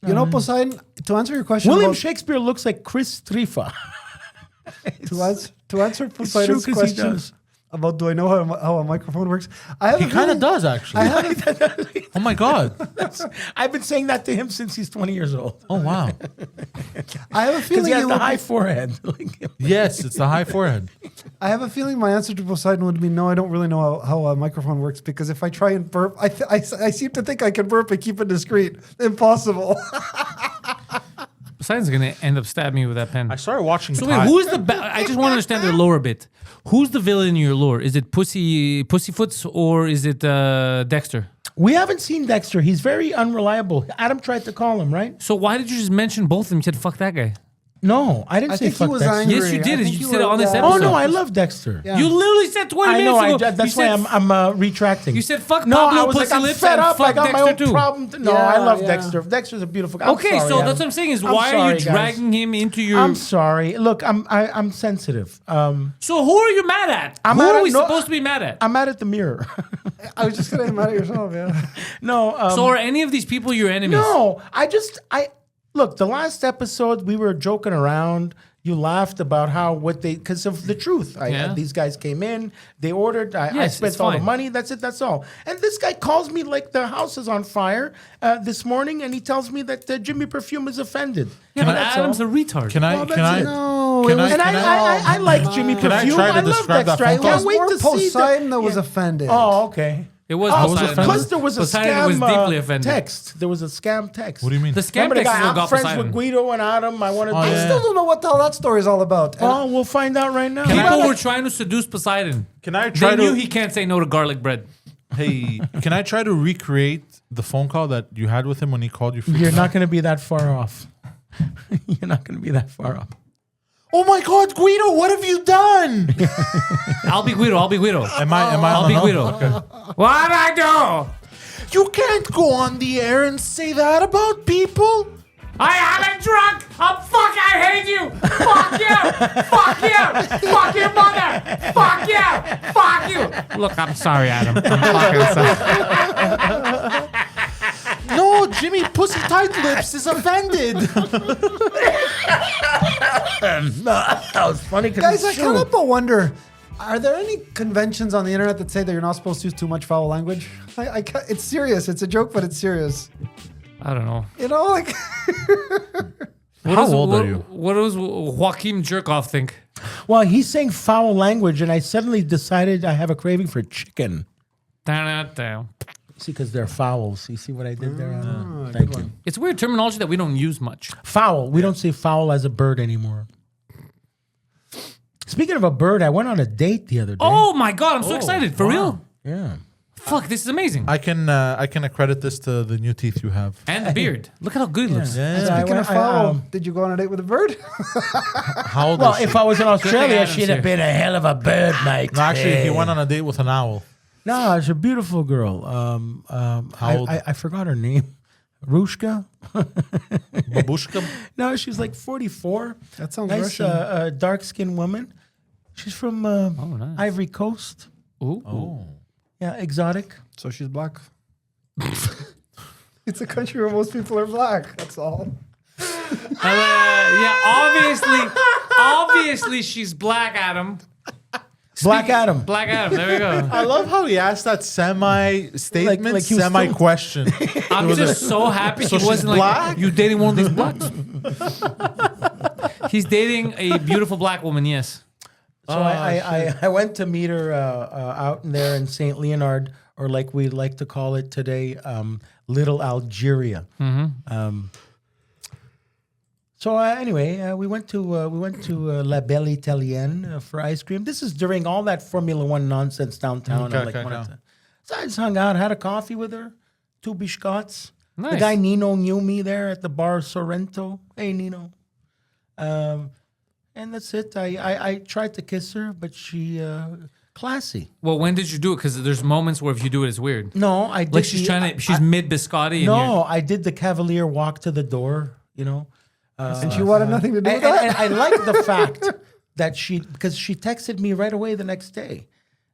You know, Poseidon, to answer your question, William about, Shakespeare looks like Chris Trifa. to answer Poseidon's true 'cause he question does. about do I know how a microphone works, I have He a kind of feeling- does, actually. Oh my God. I've been saying that to him since he's 20 years old. Oh, wow. I have a Because feeling he has you the would high be- forehead. Yes, it's the high forehead. I have a feeling my answer to Poseidon would be no. I don't really know how a microphone works because if I try and burp, I seem to think I can burp and keep it discreet. Impossible. Poseidon's gonna end up stabbing me with that pen. I started watching. So wait, who's the? I just want to understand their lore a bit. Who's the villain in your lore? Is it Pussyfoots or is it Dexter? We haven't seen Dexter. He's very unreliable. Adam tried to call him, right? So why did you just mention both of them? You said fuck that guy. No, I didn't I say think he fuck was Dexter. angry. Yes, you I did. think You you said it were- on this yeah. episode. Oh, no, I love Dexter. Yeah. You literally said 20 I minutes know. ago. That's you why said, I'm retracting. You said fuck no, Pablo I was Pussy like, I'm Lips fed and up. fuck I got Dexter my own too. problem. No, Yeah, I love yeah. Dexter. Dexter's a beautiful guy. I'm Okay, sorry, so Adam. that's what I'm saying is I'm why are sorry, you guys. dragging him into your... I'm sorry. Look, I'm sensitive. So who are you mad at? I'm who mad are at- we no, supposed to be mad at? I'm mad at the mirror. I was just gonna get mad at yourself. Yeah. No. So are any of these people your enemies? No, look, the last episode we were joking around. You laughed about because of the truth. Yeah. These guys came in, they ordered, I Yes, spent it's all the fine. money, that's it, that's all. And this guy calls me like the house is on fire this morning, and he tells me that Jimmy Perfume is offended. Yeah, but that's Adam's all. a retard. Can I? Well, Can that's I? it. No, Can it was- I- And can I like Jimmy Can I Perfume. try to love describe that Dexter. I phone call? can't wait More to see Poseidon that was offended. Oh, okay. It was Oh, Poseidon. plus there was a Poseidon scam was deeply offended. text. There was a scam text. What do you mean? The scam Remember the text guy, is what I'm got friends Poseidon. with Guido and Adam. I want to do I yeah. still don't know what the hell that story is all about. And Oh, we'll find out right now. People were trying to seduce Poseidon. Can I try They to? knew he can't say no to garlic bread. Hey, can I try to recreate the phone call that you had with him when he called you? You're not going to be that far off. You're not going to be that far off. Oh my God, Guido! What have you done? I'll be Guido. I'll be Guido. Am I? I'll be Guido. What I do? You can't go on the air and say that about people. I haven't drunk. Fuck. I hate you. Fuck you. Fuck you. Fuck your mother. Fuck you. Fuck you. Look, I'm sorry, Adam. I'm fucking sorry. No, Jimmy Pussy Tight Lips is offended. That was funny because guys, I can't help but wonder: are there any conventions on the internet that say that you're not supposed to use too much foul language? It's serious. It's a joke, but it's serious. I don't know. You know, like How old are you? What does Joaquin Jerkoff think? Well, he's saying foul language, and I suddenly decided I have a craving for chicken. Down. See, because they're fowls. You see what I did there? Thank you. It's weird terminology that we don't use much. Fowl. We don't say fowl as a bird anymore. Speaking of a bird, I went on a date the other day. Oh my God, I'm so excited. For real? Yeah. Fuck, this is amazing. I can accredit this to the new teeth you have. And the beard. Look at how good it looks. speaking of foul, did you go on a date with a bird? How old Well, is she? if I was in Australia, Adam's she'd have here. been a hell of a bird, mate. No, actually, he went on a date with an owl. No, she's a beautiful girl. How old? I forgot her name. Rushka? Babushka? No, she's like 44. That sounds nice, Russian. dark-skinned woman. She's from nice. Ivory Coast. Ooh. Oh. Yeah, exotic. So she's black. It's a country where most people are black. That's all. Yeah, obviously she's black, Adam. Black Adam. Black Adam, there we go. I love how he asked that semi-statement, like he was semi-question. I'm just so happy So he she's wasn't like, black? you dating one of these blacks? He's dating a beautiful black woman, yes. So I went to meet her out in there in St. Leonard, or like we like to call it today, Little Algeria. So anyway, we went to La Belle Italienne for ice cream. This is during all that Formula One nonsense downtown. Okay. So I just hung out, had a coffee with her, 2 biscottes. The Nice. guy Nino knew me there at the bar Sorrento. Hey Nino, and that's it. I tried to kiss her, but she classy. Well, when did you do it? Because there's moments where if you do it, it's weird. No, I did. Like she's mid biscotti. No, I did the Cavalier walk to the door. You know. And she wanted nothing to do with that. And I like the fact that because she texted me right away the next day.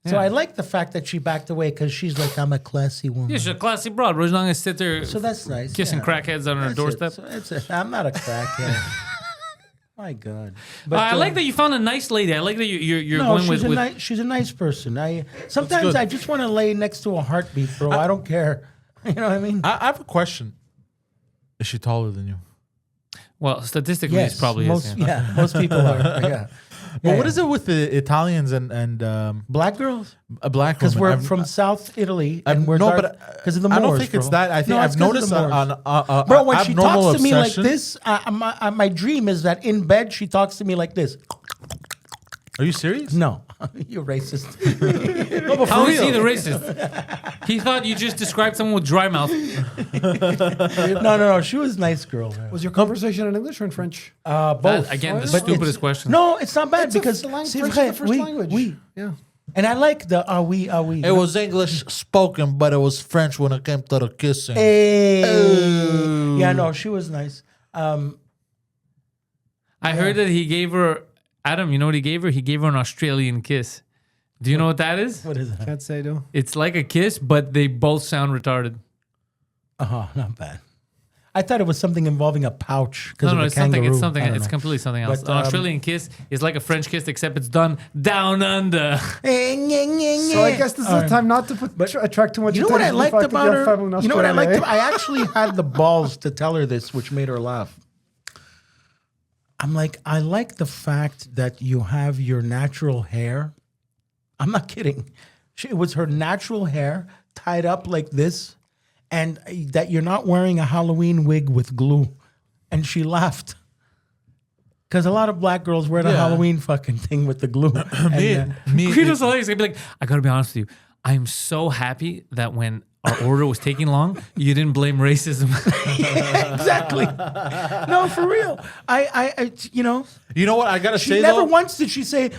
So I like the fact that she backed away because she's like, I'm a classy woman. Yeah, she's a classy broad. We're just not gonna sit there So that's nice. kissing yeah. crackheads on her That's doorstep. It. So that's it. I'm not a crackhead. My God. I like that you found a nice lady. I like that you're No, going with. she's a nice person. Sometimes good. I just want to lay next to a heartbeat, bro. I don't care. You know what I mean? I have a question. Is she taller than you? Well, statistically, it's probably most, is. Yeah. yeah, most people are. Yeah. Well, Yeah, what yeah. is it with the Italians and Black girls? a black Because woman? we're I've- from South Italy, I've- and we're no, dark but because of the Moors. I don't think it's bro. that. I think No, I've it's 'cause of noticed the Moors. an Bro, when she abnormal talks to me like obsession. this, my dream is that in bed she talks to me like this. Are you serious? No, you're racist. How is he the racist? He thought you just described someone with dry mouth. No. She was a nice girl. Man. Was your conversation in English or in French? Both. Again, the But stupidest it's- question. No, it's not bad It's a- because the lang- c'est French vrai, is the first oui, language. oui. Yeah. And I like the oui. It was English spoken, but it was French when it came to the kissing. Hey. Yeah, no, she was nice. I heard that he gave her, Adam, you know what he gave her? He gave her an Australian kiss. Do you know what that is? What is that? Can't say though. It's like a kiss, but they both sound retarded. Oh, not bad. I thought it was something involving a pouch. No, of the it's something. It's kangaroo. something. I don't It's know. completely something else. But, An Australian kiss is like a French kiss, except it's done down under. So I guess this is the time not to attract too much You know what I attention to the liked fact that about you have her? family in You know what I Australia, liked? eh? I actually had the balls to tell her this, which made her laugh. I'm like, I like the fact that you have your natural hair. I'm not kidding. It was her natural hair tied up like this, and that you're not wearing a Halloween wig with glue. And she laughed. Because a lot of black girls wear the Halloween fucking thing with the glue. Guido's hilarious. He's gonna be like, I gotta be honest with you. I'm so happy that when our order was taking long, you didn't blame racism. Exactly. No, for real. I you know, You know what? I gotta she say never though. once did she say,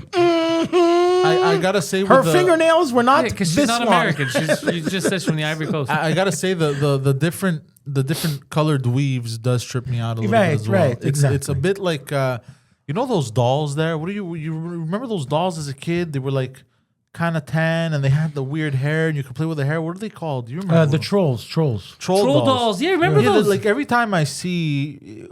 I gotta say her with the, fingernails were not Because this she's not long. American. You just said she's from the Ivory Coast. I gotta say the different colored weaves does trip me out a little bit as well. Right, It's a exactly. bit like you know those dolls there. What do you remember those dolls as a kid? They were like kind of tan and they had the weird hair and you could play with the hair. What are they called? Do you remember? The them? trolls. Troll dolls. Yeah, remember those? Like every time I see,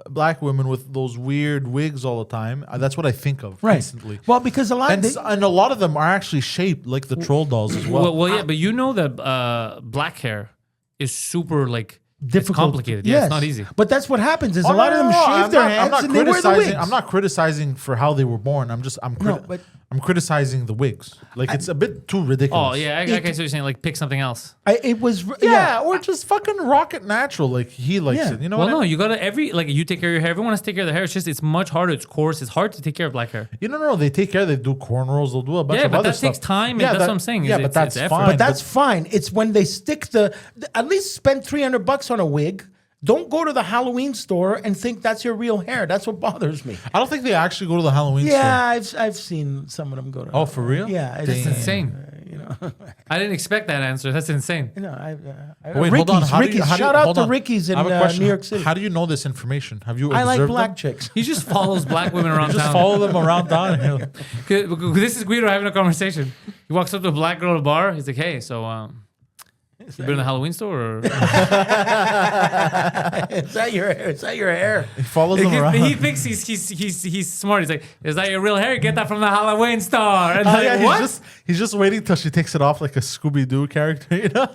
black women with those weird wigs all the time, that's what I think of instantly. Well, because a lot And, and a lot of them are actually shaped like the troll dolls as well. Well, yeah, but you know that black hair is super like difficult. It's complicated. Yeah, it's not easy. But that's what happens. Is Oh, a lot of them shave I'm their not- heads I'm not and they wear the criticizing. wigs. I'm not criticizing for how they were born. I'm criticizing the wigs. Like it's a bit too ridiculous. Oh yeah, I guess you're saying like pick something else. It was Yeah, or just fucking rock it natural. Like he likes Yeah. it. You know Well, what? no, I mean? you gotta like you take care of your hair. Everyone has to take care of their hair. It's just it's much harder. It's coarse. It's hard to take care of black hair. No. They take care. They do cornrows. They'll do a bunch Yeah, of but other that takes stuff. time, and that's what I'm saying, is Yeah, but it's that's effort. fine. But that's fine. It's when they stick at least spend $300 on a wig. Don't go to the Halloween store and think that's your real hair. That's what bothers me. I don't think they actually go to the Halloween Yeah, store. I've seen some of them go to. Oh, for real? Yeah, That's Damn. insane. I didn't expect that answer. That's insane. Wait, hold on. How do you, Ricky's. Shout out hold to on. Ricky's in I have a question. New York City. How do you know this information? Have you I like observed black them? chicks. He just follows black women around Just town. follow them around town. This is Guido having a conversation. He walks up to a black girl at a bar. He's like, "Hey, so you been in the Halloween store?" Or Is that your hair? Is that your hair? He follows them around. he thinks he's smart. He's like, "Is that your real hair? Get that from the Halloween store." And Oh, like, yeah, what? he's just waiting till she takes it off like a Scooby Doo character. You know,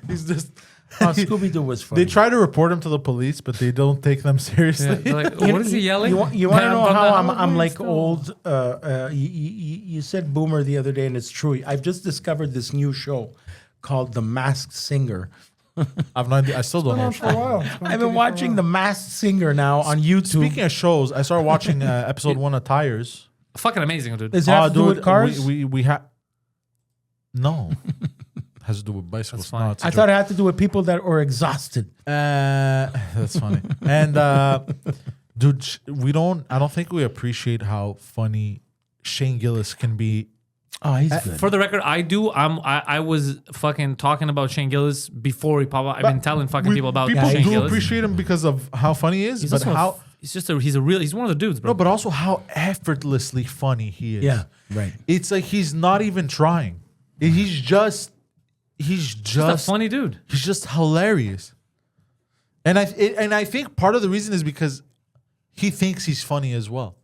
he's just. Scooby Doo was funny. They try to report him to the police, but they don't take them seriously. Yeah, they're like, what is he yelling? You want to Man, know from how the I'm Halloween like store. old? You said boomer the other day, and it's true. I've just discovered this new show called The Masked Singer. I've no idea. I still don't know. For a while. It's been I've been watching The Masked Singer now on YouTube. Speaking of shows, I started watching episode 1 of Tires. Fucking amazing, dude. Does it have to do with cars? We have no. Has to do with bicycles. That's fine. No, it's a I joke. thought it had to do with people that were exhausted. That's funny. And dude, I don't think we appreciate how funny Shane Gillis can be. Oh, he's good. For the record, I do. I was fucking talking about Shane Gillis before he popped up. I've been telling fucking people about People Shane do Gillis. appreciate him because of how funny he is, He's but also how he's one of the dudes, bro. no, but also how effortlessly funny he is. Yeah, right. It's like he's not even trying. He's just He's a funny dude. he's just hilarious. And I think part of the reason is because he thinks he's funny as well.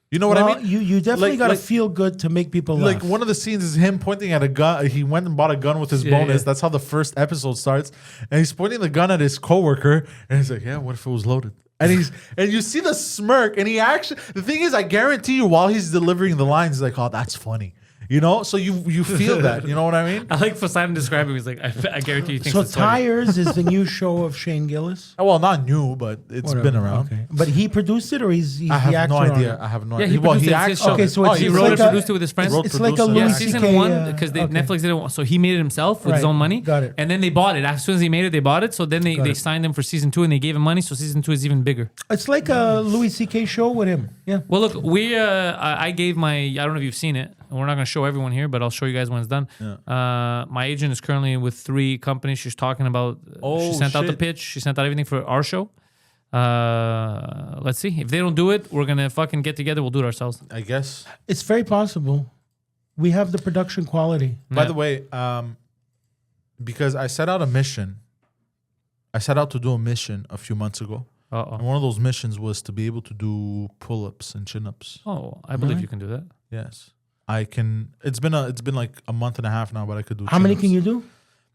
You know what I mean? You definitely Like- got to like- feel good to make people laugh. Like one of the scenes is him pointing at a gun. He went and bought a gun with his Yeah, bonus. yeah. That's how the first episode starts. And he's pointing the gun at his coworker, and he's like, "Yeah, what if it was loaded?" And you see the smirk. And he actually, the thing is, I guarantee you, while he's delivering the lines, he's like, "Oh, that's funny." You know, so you feel that. You know what I mean? I like Poseidon describing. He's like, I guarantee you think so it's funny. Tires is the new show of Shane Gillis. Well, not new, but it's Whatever. been around. Okay. But he produced it, or he's I the have actor no on idea. it? I have no Yeah, idea. he produced it. It's acted- his show. Okay, so it's He it's wrote like it, a- produced it with his friends. wrote, It's like a produced it. Yeah, Louis season CK, one because okay. Netflix didn't want, so he made it himself with his Right. own money. Got it. And then they bought it. As soon as he made it, they bought it. So then they it. signed him for season 2 and they gave him money. So season 2 is even bigger. It's like a Louis CK show with him. Yeah. Well, look, I gave I don't know if you've seen it. And we're not going to show everyone here, but I'll show you guys when it's done. My agent is currently with 3 companies. She's talking about. She sent out the shit. pitch. She sent out everything for our show. Let's see. If they don't do it, we're gonna fucking get together. We'll do it ourselves. I guess. It's very possible. We have the production quality. By the way, because I set out a mission. I set out to do a mission a few months ago. And one of those missions was to be able to do pull-ups and chin-ups. Oh, I believe you can do that. Yes. I can. It's been like a month and a half now, but I could do How many chin-ups. can you do?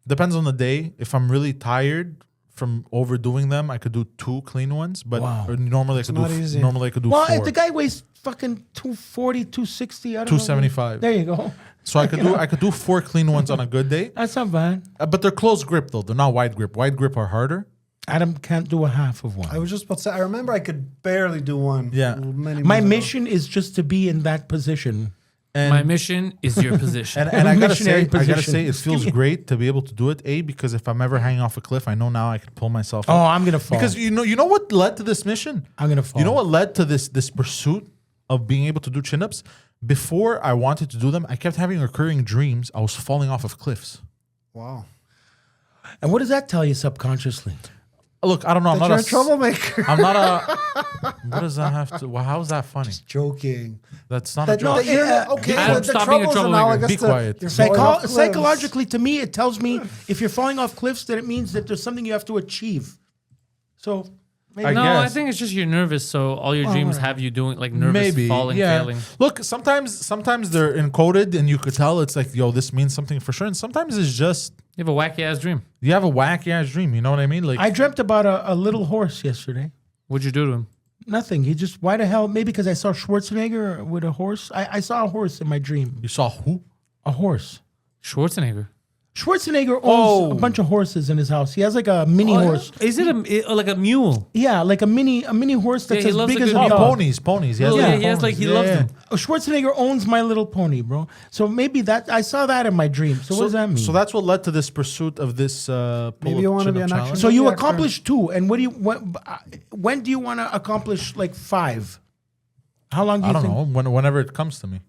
Depends on the day. If I'm really tired from overdoing them, I could do 2 clean ones. But or normally I could not do easy. normally I could do Well, 4. if the guy weighs fucking 240, 260, I don't know. 275. There you go. So I could do 4 clean ones on a good day. That's not bad. But they're close grip though. They're not wide grip. Wide grip are harder. Adam can't do a half of one. I was just about to say, I remember I could barely do one. Yeah. Many My months ago. mission is just to be in that position. And My mission is your position. and I gotta Missionary say, position. it feels great to be able to do it. Because if I'm ever hanging off a cliff, I know now I can pull myself Oh, up. I'm gonna fall. Because you know what led to this mission? I'm gonna fall. You know what led to this pursuit of being able to do chin-ups? Before I wanted to do them, I kept having recurring dreams. I was falling off of cliffs. Wow. And what does that tell you subconsciously? Look, I don't know. I'm That not you're a a troublemaker. I'm not a. What does that have to? Well, how is that funny? Joking. That's not a That, no, joke. that you're, Yeah. okay, Adam, the stop being a troubles troublemaker. analogous Be to quiet. you're falling off cliffs. Psychologically, to me, it tells me if you're falling off cliffs, that it means that there's something you have to achieve. So maybe No, I guess. think it's just you're nervous. So all your dreams have you doing like nervous, Maybe falling, yeah. failing. Look, sometimes they're encoded and you could tell it's like, yo, this means something for sure. And sometimes it's just You have a wacky ass dream. you have a wacky ass dream. You know what I mean? Like I dreamt about a little horse yesterday. What'd you do to him? Nothing. He just, why the hell? Maybe because I saw Schwarzenegger with a horse. I saw a horse in my dream. you saw who? A horse. Schwarzenegger. Schwarzenegger owns a bunch of horses in his house. He has like a mini horse. Is it like a mule? Yeah, like a mini horse that's Yeah, he as loves big a as good a Oh, dog. ponies. He has like he loves them. Schwarzenegger owns My Little Pony, bro. So maybe that I saw that in my dream. So what does that mean? So that's what led to this pursuit of this. Maybe you wanna be an action- So you Yeah, accomplished 2, and what do you when do you want to accomplish like 5? How long do I you don't think? know. Whenever it comes to me,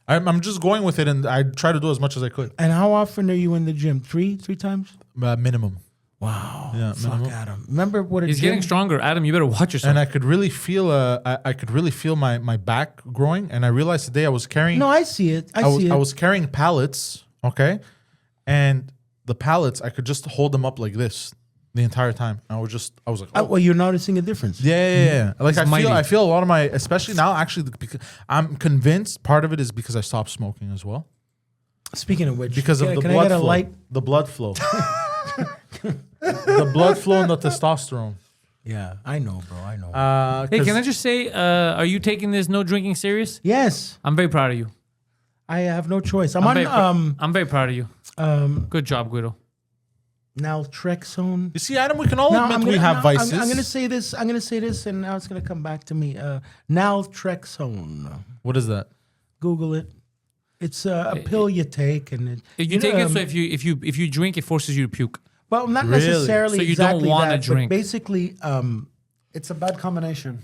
I'm just going with it, and I try to do as much as I could. And how often are you in the gym? 3 times? Minimum. Wow. Yeah, Fuck minimum. Adam. Remember what a He's gym? getting stronger. Adam, you better watch yourself. And I could really feel. I could really feel my back growing, and I realized today I was carrying. No, I see it. I see it. I was carrying pallets, okay, and the pallets I could just hold them up like this the entire time. I was like, oh. Well, you're noticing a difference. Yeah. Like He's mighty. I feel a lot of my, especially now, actually, because I'm convinced part of it is because I stopped smoking as well, Speaking of which, because of the can blood I get a flow. light? The blood flow. The blood flow and the testosterone. Yeah, I know, bro. I know. Hey, 'Cause can I just say, are you taking this no drinking serious? yes, I'm very proud of you. I have no choice. I'm I'm on. very proud of you. Good job, Guido. Naltrexone. You see, Adam, we can all Now, admit we have vices. I'm gonna say this. I'm gonna say this, and now it's gonna come back to me. Naltrexone. What is that? Google it. It's a pill you take, and You take it so if you drink, it forces you to puke. well, not Really? necessarily. So you don't exactly wanna that, but drink. basically, It's a bad combination.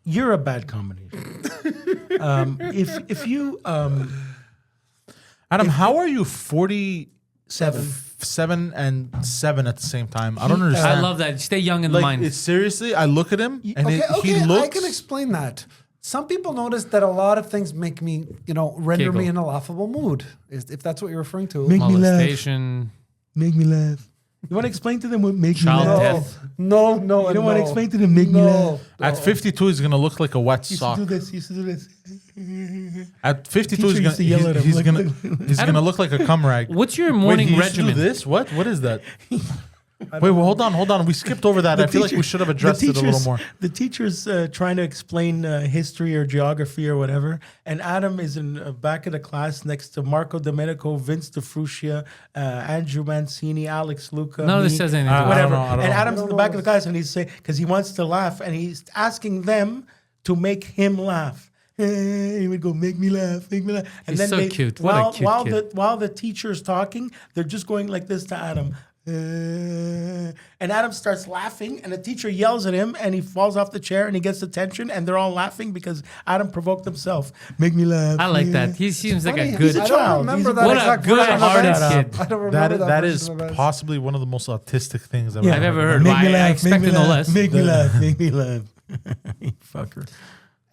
you're a bad combination. If you Adam, how are you 47 seven. and 7 at the same time? I don't understand. I love that. Stay young in the Like, mind. it's seriously, I look at him and Okay, he looks. I can explain that. Some people notice that a lot of things make me, render me Giggle. in a laughable mood. If that's what you're referring to. Make me laugh. Molestation. Make me laugh. You want to explain to them what make Child me laugh? death. No, You don't want to explain to them make me laugh. At 52, he's gonna look like a wet He used to sock. do this. He used to do this. At 52, Teacher used to yell at him, he's like, gonna look. he's gonna look like a cum rag. What's your Wait, morning he used to do regimen? this? What is that? Wait, well, hold on. We skipped over that. I feel like we should have addressed it a little more. The teacher's trying to explain history or geography or whatever, and Adam is in back of the class next to Marco Domenico, Vince DeFrucia, Andrew Mancini, Alex Luca. None of this me, says anything. Whatever. I don't know. And Adam's in the back of the class, and he's saying because he wants to laugh, and he's asking them to make him laugh. He would go, make me laugh, make me laugh. And He's so cute. What a cute kid. While the teacher's talking, they're just going like this to Adam. And Adam starts laughing, and the teacher yells at him, and he falls off the chair, and he gets attention, and they're all laughing because Adam provoked himself. Make me laugh. I like that. He seems like a Funny, good. I don't child. remember He's a- that What a exact good version of hearted events. kid. I don't remember That is version of events. possibly one of the most autistic things I've Yeah. I've ever ever heard. Make me I laugh, expected make me no laugh, less. Make me laugh, make me laugh. You fucker.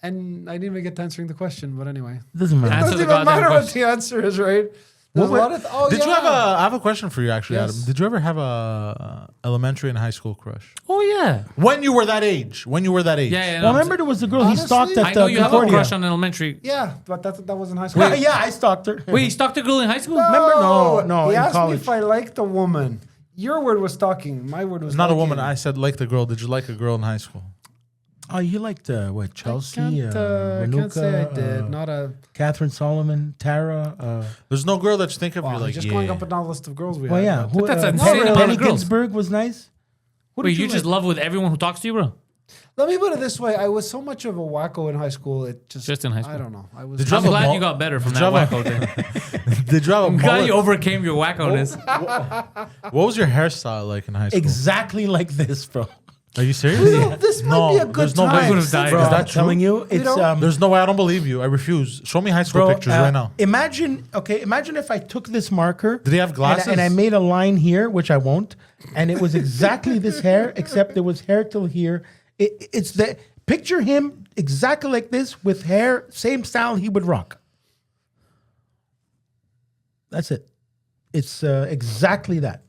And I didn't even get to answering the question, but anyway. Doesn't matter. Answer Doesn't the even goddamn matter what question. the answer is, right? There's a lot of Did you have I have a question for you actually, Yes. Adam. Did you ever have a elementary and high school crush? Oh yeah. When you were that age? Yeah, yeah. Well, remember there was the girl he Honestly, stalked I at know you have a Concordia. crush on elementary. Yeah, but that was in high school. Yeah, I stalked her. Wait, you stalked a girl in high school? Remember? No, He in asked college. me if I liked a woman. Your word was stalking. My word was Not a liking. woman. I said like the girl. Did you like a girl in high school? Oh, you liked what? Chelsea, I can't say I Manuka, did. Not a. Catherine Solomon, Tara. There's no girl that you think of. Wow, you're like, just yeah. going up and down the list of girls we Well, had. yeah. But that's Penny, insane amount of Penny girls. Ginsburg was nice. Who Wait, did you just like? love with everyone who talks to you, bro? Let me put it this way: I was so much of a wacko in high school. It just in high school. I don't know. I was. Did you I'm have a glad mul- you got better from Did that you have wacko thing. Did you have a I'm glad mullet? you overcame your wackoness. What was your hairstyle like in high school? Exactly like this, bro. Are you serious? Well, this might be a good there's no way. time. I would've died. Bro, Is that I'm true? telling you, it's There's no way. I don't believe you. I refuse. Show me high school bro, pictures right now. Imagine if I took this marker. Did he have glasses? And I made a line here, which I won't, and it was exactly this hair, except there was hair till here. It's the picture him exactly like this with hair, same style he would rock. That's it. It's exactly that.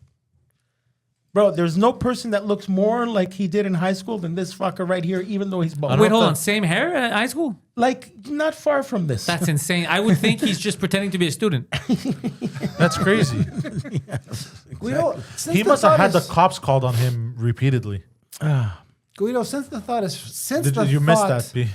Bro, there's no person that looks more like he did in high school than this fucker right here, even though he's bald. Wait, hold on. Same hair at high school? Like, not far from this. That's insane. I would think he's just pretending to be a student. That's crazy. Guido, since He the must have thought had the is- cops called on him repeatedly. Guido, since the thought is since Did the you thought, missed that? B?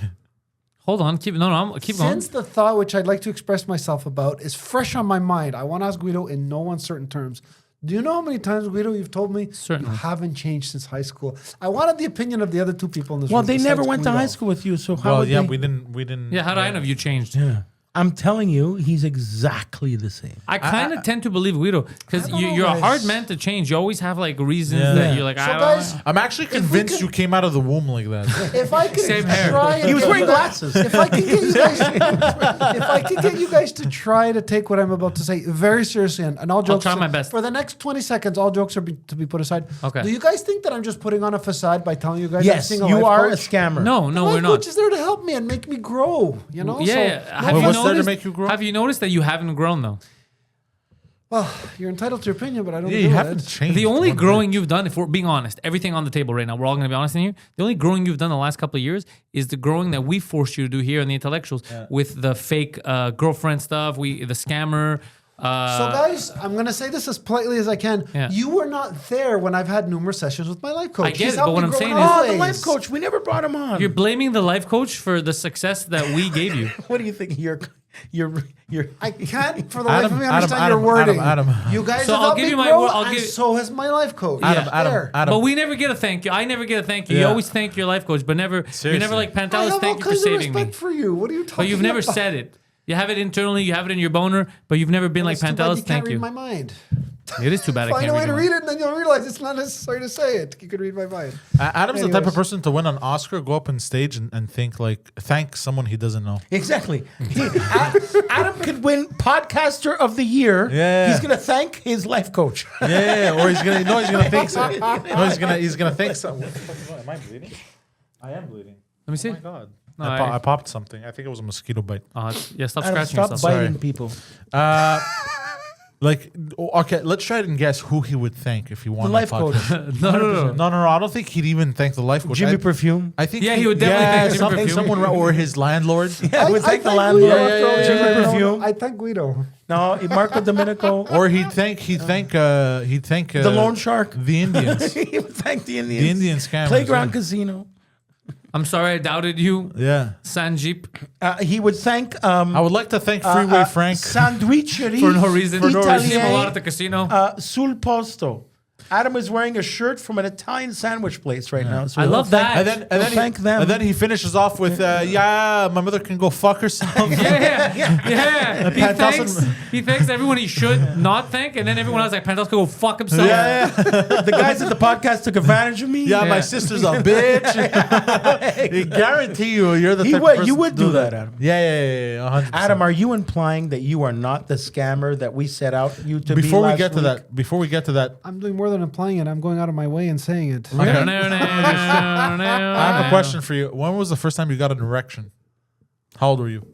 Hold on. Keep going. Since the thought, which I'd like to express myself about, is fresh on my mind, I want to ask Guido in no uncertain terms. Do you know how many times, Guido, you've told me Certainly. you haven't changed since high school? I wanted the opinion of the other two people in this Well, room. they never besides went to Guido. high school with you, so how Well, would yeah, they? we didn't. Yeah, how do I know if you changed? Yeah. I'm telling you, he's exactly the same. I kind of tend to believe Guido because I don't know, you're a guys. hard man to change. You always have like reasons Yeah. that you're like, So, I don't guys, know. I'm actually convinced could- you came out of the womb like that. if I could Same hair. try and He was get wearing you guys- glasses. If I could get you guys, if I could get you guys to try to take what I'm about to say very seriously, and all jokes, try my best. for the next 20 seconds, all jokes are to be put aside. Okay. Do you guys think that I'm just putting on a facade by telling you guys I'm Yes, seeing a you life are a coach? scammer. No, The we're life not. coach is there to help me and make me grow. You know. Yeah. So, Have Well, you what's there to noticed? make you grow? Have you noticed that you haven't grown though? well, you're entitled to your opinion, but I don't. Yeah, do you it. haven't changed. The only one growing you've done, if we're being honest, everything on the table right now, we're all going to be honest in here. The only growing you've done the last couple of years is the growing that we forced you to do here in the intellectuals with the fake girlfriend stuff, the scammer. So, guys, I'm going to say this as politely as I can. Yeah. You were not there when I've had numerous sessions with my life coach. I get He's it, helped but what me I'm grow saying in is- all Oh, the life ways. coach. We never brought him on. You're blaming the life coach for the success that we gave you. What do you think? I can't for the life of me understand your wording. Adam. You guys So have I'll helped give me you my grow, word- I'll and give- so has my life coach. Adam. But we never get a thank you. I never get a thank you. You Yeah. always thank your life coach, but never. You're Seriously. never like I Pantelis. have all Thank you for kinds of saving me. respect for you. What are you talking But you've never about? said it. You have it internally. You have it in your boner, but you've never been like It's too bad Pantelis. you can't Thank read you. my mind. It is too bad I Find can't a way to read read it, and then you'll realize it's not necessary to say it. You can read my mind. Adam's the type of Anyways. person to win an Oscar, go up on stage and thank someone he doesn't know. Exactly. Adam could win Podcaster of the Year. Yeah. He's gonna thank his life coach. Yeah, or he's gonna think so. No, he's gonna think something. What the fuck am I bleeding? I am bleeding. Let me see. Oh my god. No, I popped something. I think it was a mosquito bite. Yeah, stop Adam, scratching stop yourself. biting Sorry. people. Like, okay, let's try and guess who he would thank if he won The life podcast. coach. No. I don't think he'd even thank the life coach. Jimmy Perfume. I think Yeah, he would definitely thank Jimmy something, Perfume. someone or his landlord. Yeah, I would thank the Guido landlord. after all, Jimmy Guido. Perfume. I thank Guido. No, Marco Domenico. Or he'd thank The loan shark. the Indians. He would thank the Indians. The Indian scammers. Playground yeah. Casino. I'm sorry I doubted you, Yeah. Sanjeep, He would thank I would like to thank Freeway Frank. Sandwicheria for no reason. You see him a lot at the Italien casino. sul posto. Adam is wearing a shirt from an Italian sandwich place right now. So I we'll love thank- that. And We'll then thank them. And then he finishes off with, my mother can go fuck herself. Yeah. He thanks everyone he should not thank, and then everyone else like Pantelis could go fuck himself. The guys at the podcast took advantage of me. Yeah, my Yeah. sister's a bitch. I guarantee you're the He type would- of person you would to do that, Adam. Yeah, 100%. Adam, are you implying that you are not the scammer that we set out you to be? before we last get to week? that, I'm doing more than applying it. I'm going out of my way and saying it. I have a question for you. When was the first time you got an erection? How old were you?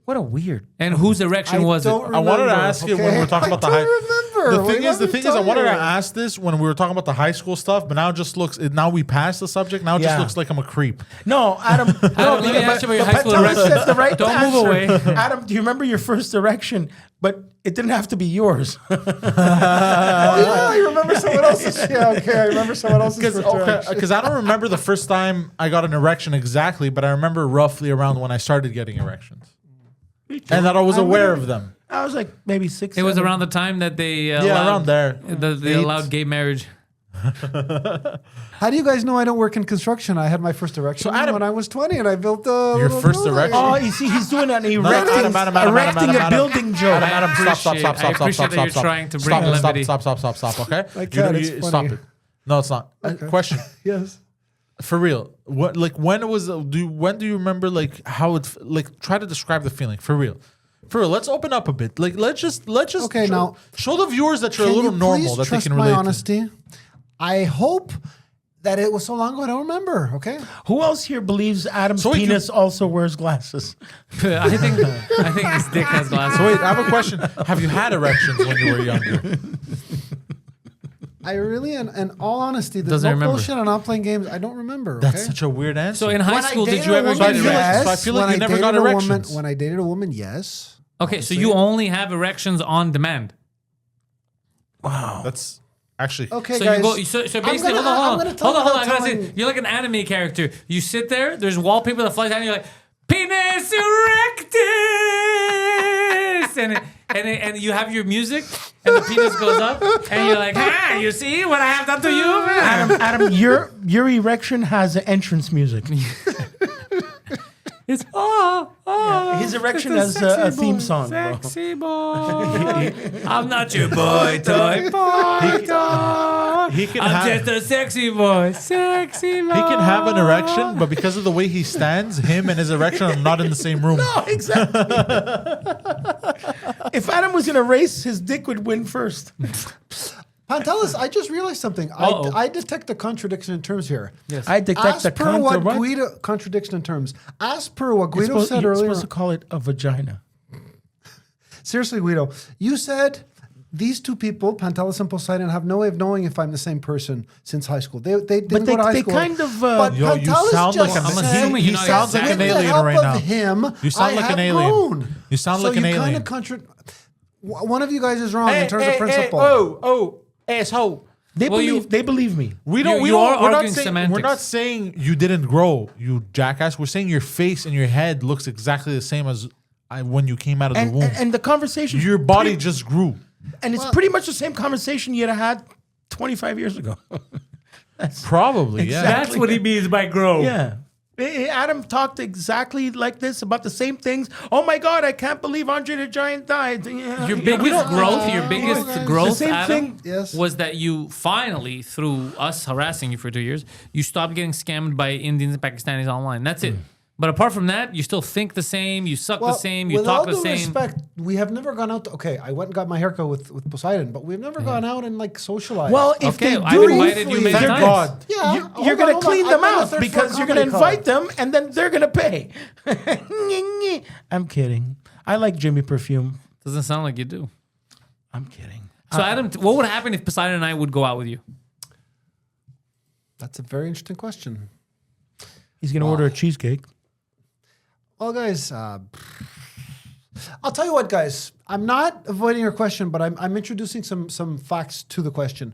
What a weird. And whose erection was it? I wanted to ask you when we were talking about the high. remember. The thing is, I wanted to ask this when we were talking about the high school stuff, but now it just looks. Now we passed the subject. Now it just Yeah. looks like I'm a creep. No, Adam. Let me ask you about your high school Pantelis erection. said the right Don't move answer. away. Adam, do you remember your first erection? But it didn't have to be yours. Oh, yeah, I remember someone else's. Yeah, okay, I remember someone else's. Because I don't remember the first time I got an erection exactly, but I remember roughly around when I started getting erections, and that I was aware of them. I was like maybe 6. It was 7. around the time that they Around there. They allowed gay marriage. How do you guys know I don't work in construction? I had my first erection Adam- when I was 20, and I built a Your little first building. erection? Oh, you see, he's doing an erecting, Adam, erecting a building joke. Adam, stop, I appreciate that you're trying to bring levity. Stop, okay? I can't, it's stop funny. it. No, it's not. Question. Yes. For real, what like when do you remember like how it try to describe the feeling for real? For real, let's open up a bit. Like let's just Okay, now show the viewers that you're a Can little you normal please that they trust can my relate. honesty? I hope that it was so long ago I don't remember. Okay. Who else here believes Adam's So wait, penis also wears glasses? I think his dick has glasses. So wait, I have a question. Have you had erections when you were younger? I really, in all honesty, there's Doesn't no remember. bullshit. I'm not playing games. I don't remember. Okay? That's such a weird answer. So in high When I school, did dated you a ever woman, get feel like- erections? so I feel like When you never dated got a woman- erections. When I dated a woman, yes. Okay, so you only have erections on demand. That's actually Okay, So guys. you go. So basically, I'm gonna tell hold on. I without gotta say, telling- you're like an anime character. You sit there. There's wallpaper that flies down. And you're like, penis erectus, and you have your music, and the penis goes up, and you're like, you see what I have done to you? Adam, your erection has an entrance music. It's His erection it's has a sexy theme boy, song, bro. Sexy boy, I'm not your boy toy. he can I'm have just a sexy boy, sexy boy. he can have an erection, but because of the way he stands, him and his erection are not in the same room. No, exactly. If Adam was gonna race, his dick would win first. Pantelis, I just realized something. Uh-oh. I detect a contradiction in terms here. Yes. I detect As a per what what? Guido contradiction in terms. As per what Guido You're said earlier. supposed to call it a vagina. Seriously, Guido, you said these two people, Pantelis and Poseidon, have no way of knowing if I'm the same person since high school. They didn't But go to high they school. kind of. But Yo, you Pantelis sound just like I'm said, assuming he you know sounds like an with the alien help right of now. him, You sound I like an have alien. grown. You sound so like an you alien. Kind of one of you guys is wrong in terms of principle. oh, asshole. They believe me. We don't. You are We're not arguing saying. semantics. We're not saying you didn't grow, you jackass. We're saying your face and your head looks exactly the same as when you came out of the womb. And the conversation, Your body just grew. and it's pretty much the same conversation you'd have had 25 years ago. Probably, yeah. That's what he means by grow. Yeah. Adam talked exactly like this about the same things. Oh my God, I can't believe Andre the Giant died. Yeah. Your biggest growth, The same Adam, thing. Yes. was that you finally, through us harassing you for 2 years, you stopped getting scammed by Indians and Pakistanis online. That's it. But apart from that, you still think the same, you suck the same, you with talk all the due same. respect, we have never gone out. Okay, I went and got my haircut with Poseidon, but we've never gone out and like socialized. Well, if Okay, they I've do, invited you many Thank times. God. yeah, you're going to clean them I've been a out third because floor you're going to comedy invite them and then they're going to pay. I'm kidding. I like Jimmy Perfume. Doesn't sound like you do. I'm kidding. So Adam, what would happen if Poseidon and I would go out with you? That's a very interesting question. He's going to order a cheesecake. Well, guys, I'll tell you what, guys. I'm not avoiding your question, but I'm introducing some facts to the question.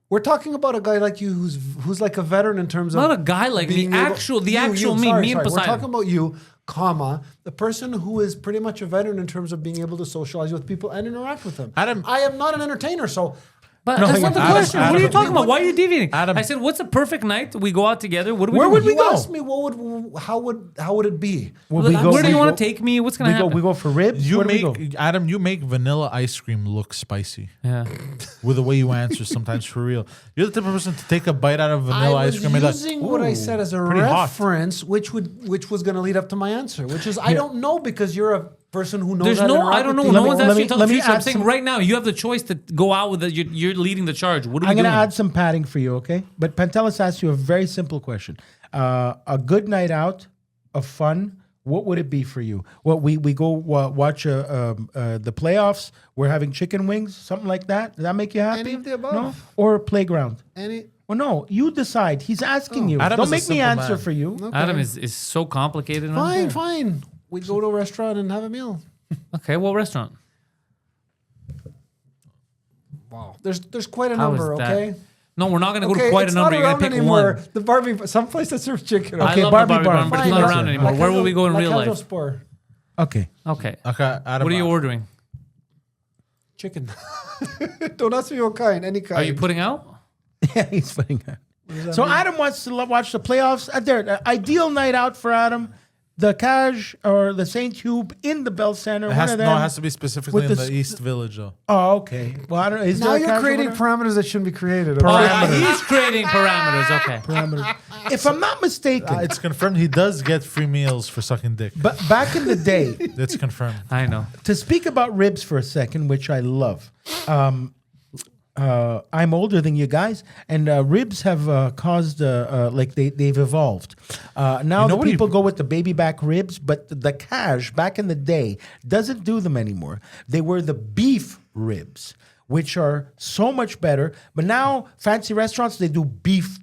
We're talking about a guy like you who's like a veteran in terms of Not a guy like me, being able- the actual me, sorry, me and sorry. Poseidon. We're talking about you, comma, the person who is pretty much a veteran in terms of being able to socialize with people and interact with them. Adam- I am not an entertainer, so But that's not the question. What are you Adam- talking about? Why are you deviating? Adam- I said, what's a perfect night? We go out together. What do we Where do? would we you go? asked me how would it be? Well, we go- Where do we you want go- to take me? What's going to happen? We go for ribs. You Where do we go? Adam, you make vanilla ice cream look spicy Yeah. with the way you answer sometimes for real. You're the type of person to take a bite out of vanilla I ice was cream and be like, using what I said as a pretty hot. reference, which was going to lead up to my answer, which is I don't know because you're a person who knows. There's how to no, interact I don't know. with No people. one's let actually me- telling let the me future. I'm add saying some- right now, you have the choice to go out with you're leading the charge. What are we I'm going doing? to add some padding for you, okay? But Pantelis asked you a very simple question. A good night out of fun, what would it be for you? Well, we go watch the playoffs. We're having chicken wings, something like that. Does that make you happy? Any of the above. No? Or a playground? Any Well, no, you decide. He's asking you. Adam Don't is a make me simple answer man. for you. Adam is so complicated. and unfair. fine. We go to a restaurant and have a meal. Okay, what restaurant? Wow. There's quite a How number, is that? okay? No, we're not going to go to Okay, quite a it's number. not You're going to around pick anymore. one. The Barbie, some place that serves chicken. I Okay, love Barbie the Barbie Barn, Barn, but fine. it's not around Fine. anymore. Where will we go in real life? Spore. Okay. Okay. okay, Adam, What are you ordering? Chicken. Don't ask me what kind, any kind. Are you putting out? Yeah, he's putting that. So Adam wants to watch the playoffs. There, ideal night out for Adam. The Cage or the St. Hube in the Bell Center. It one has, of no, them. it has to be specifically in With the the East Village, though. Oh, okay. Well, I don't. Is Now there a you're Cage creating over there? parameters that shouldn't be created. Oh, okay? yeah, he's creating parameters. Okay. Parameter. If I'm not mistaken, It's confirmed he does get free meals for sucking dick. but back in the day, It's confirmed. I know. to speak about ribs for a second, which I love. I'm older than you guys, and ribs have caused like they've evolved. Now You know the what people go with the baby back ribs, but the Cage back in the day doesn't do them anymore. They were the beef ribs, which are so much better. But now fancy restaurants they do beef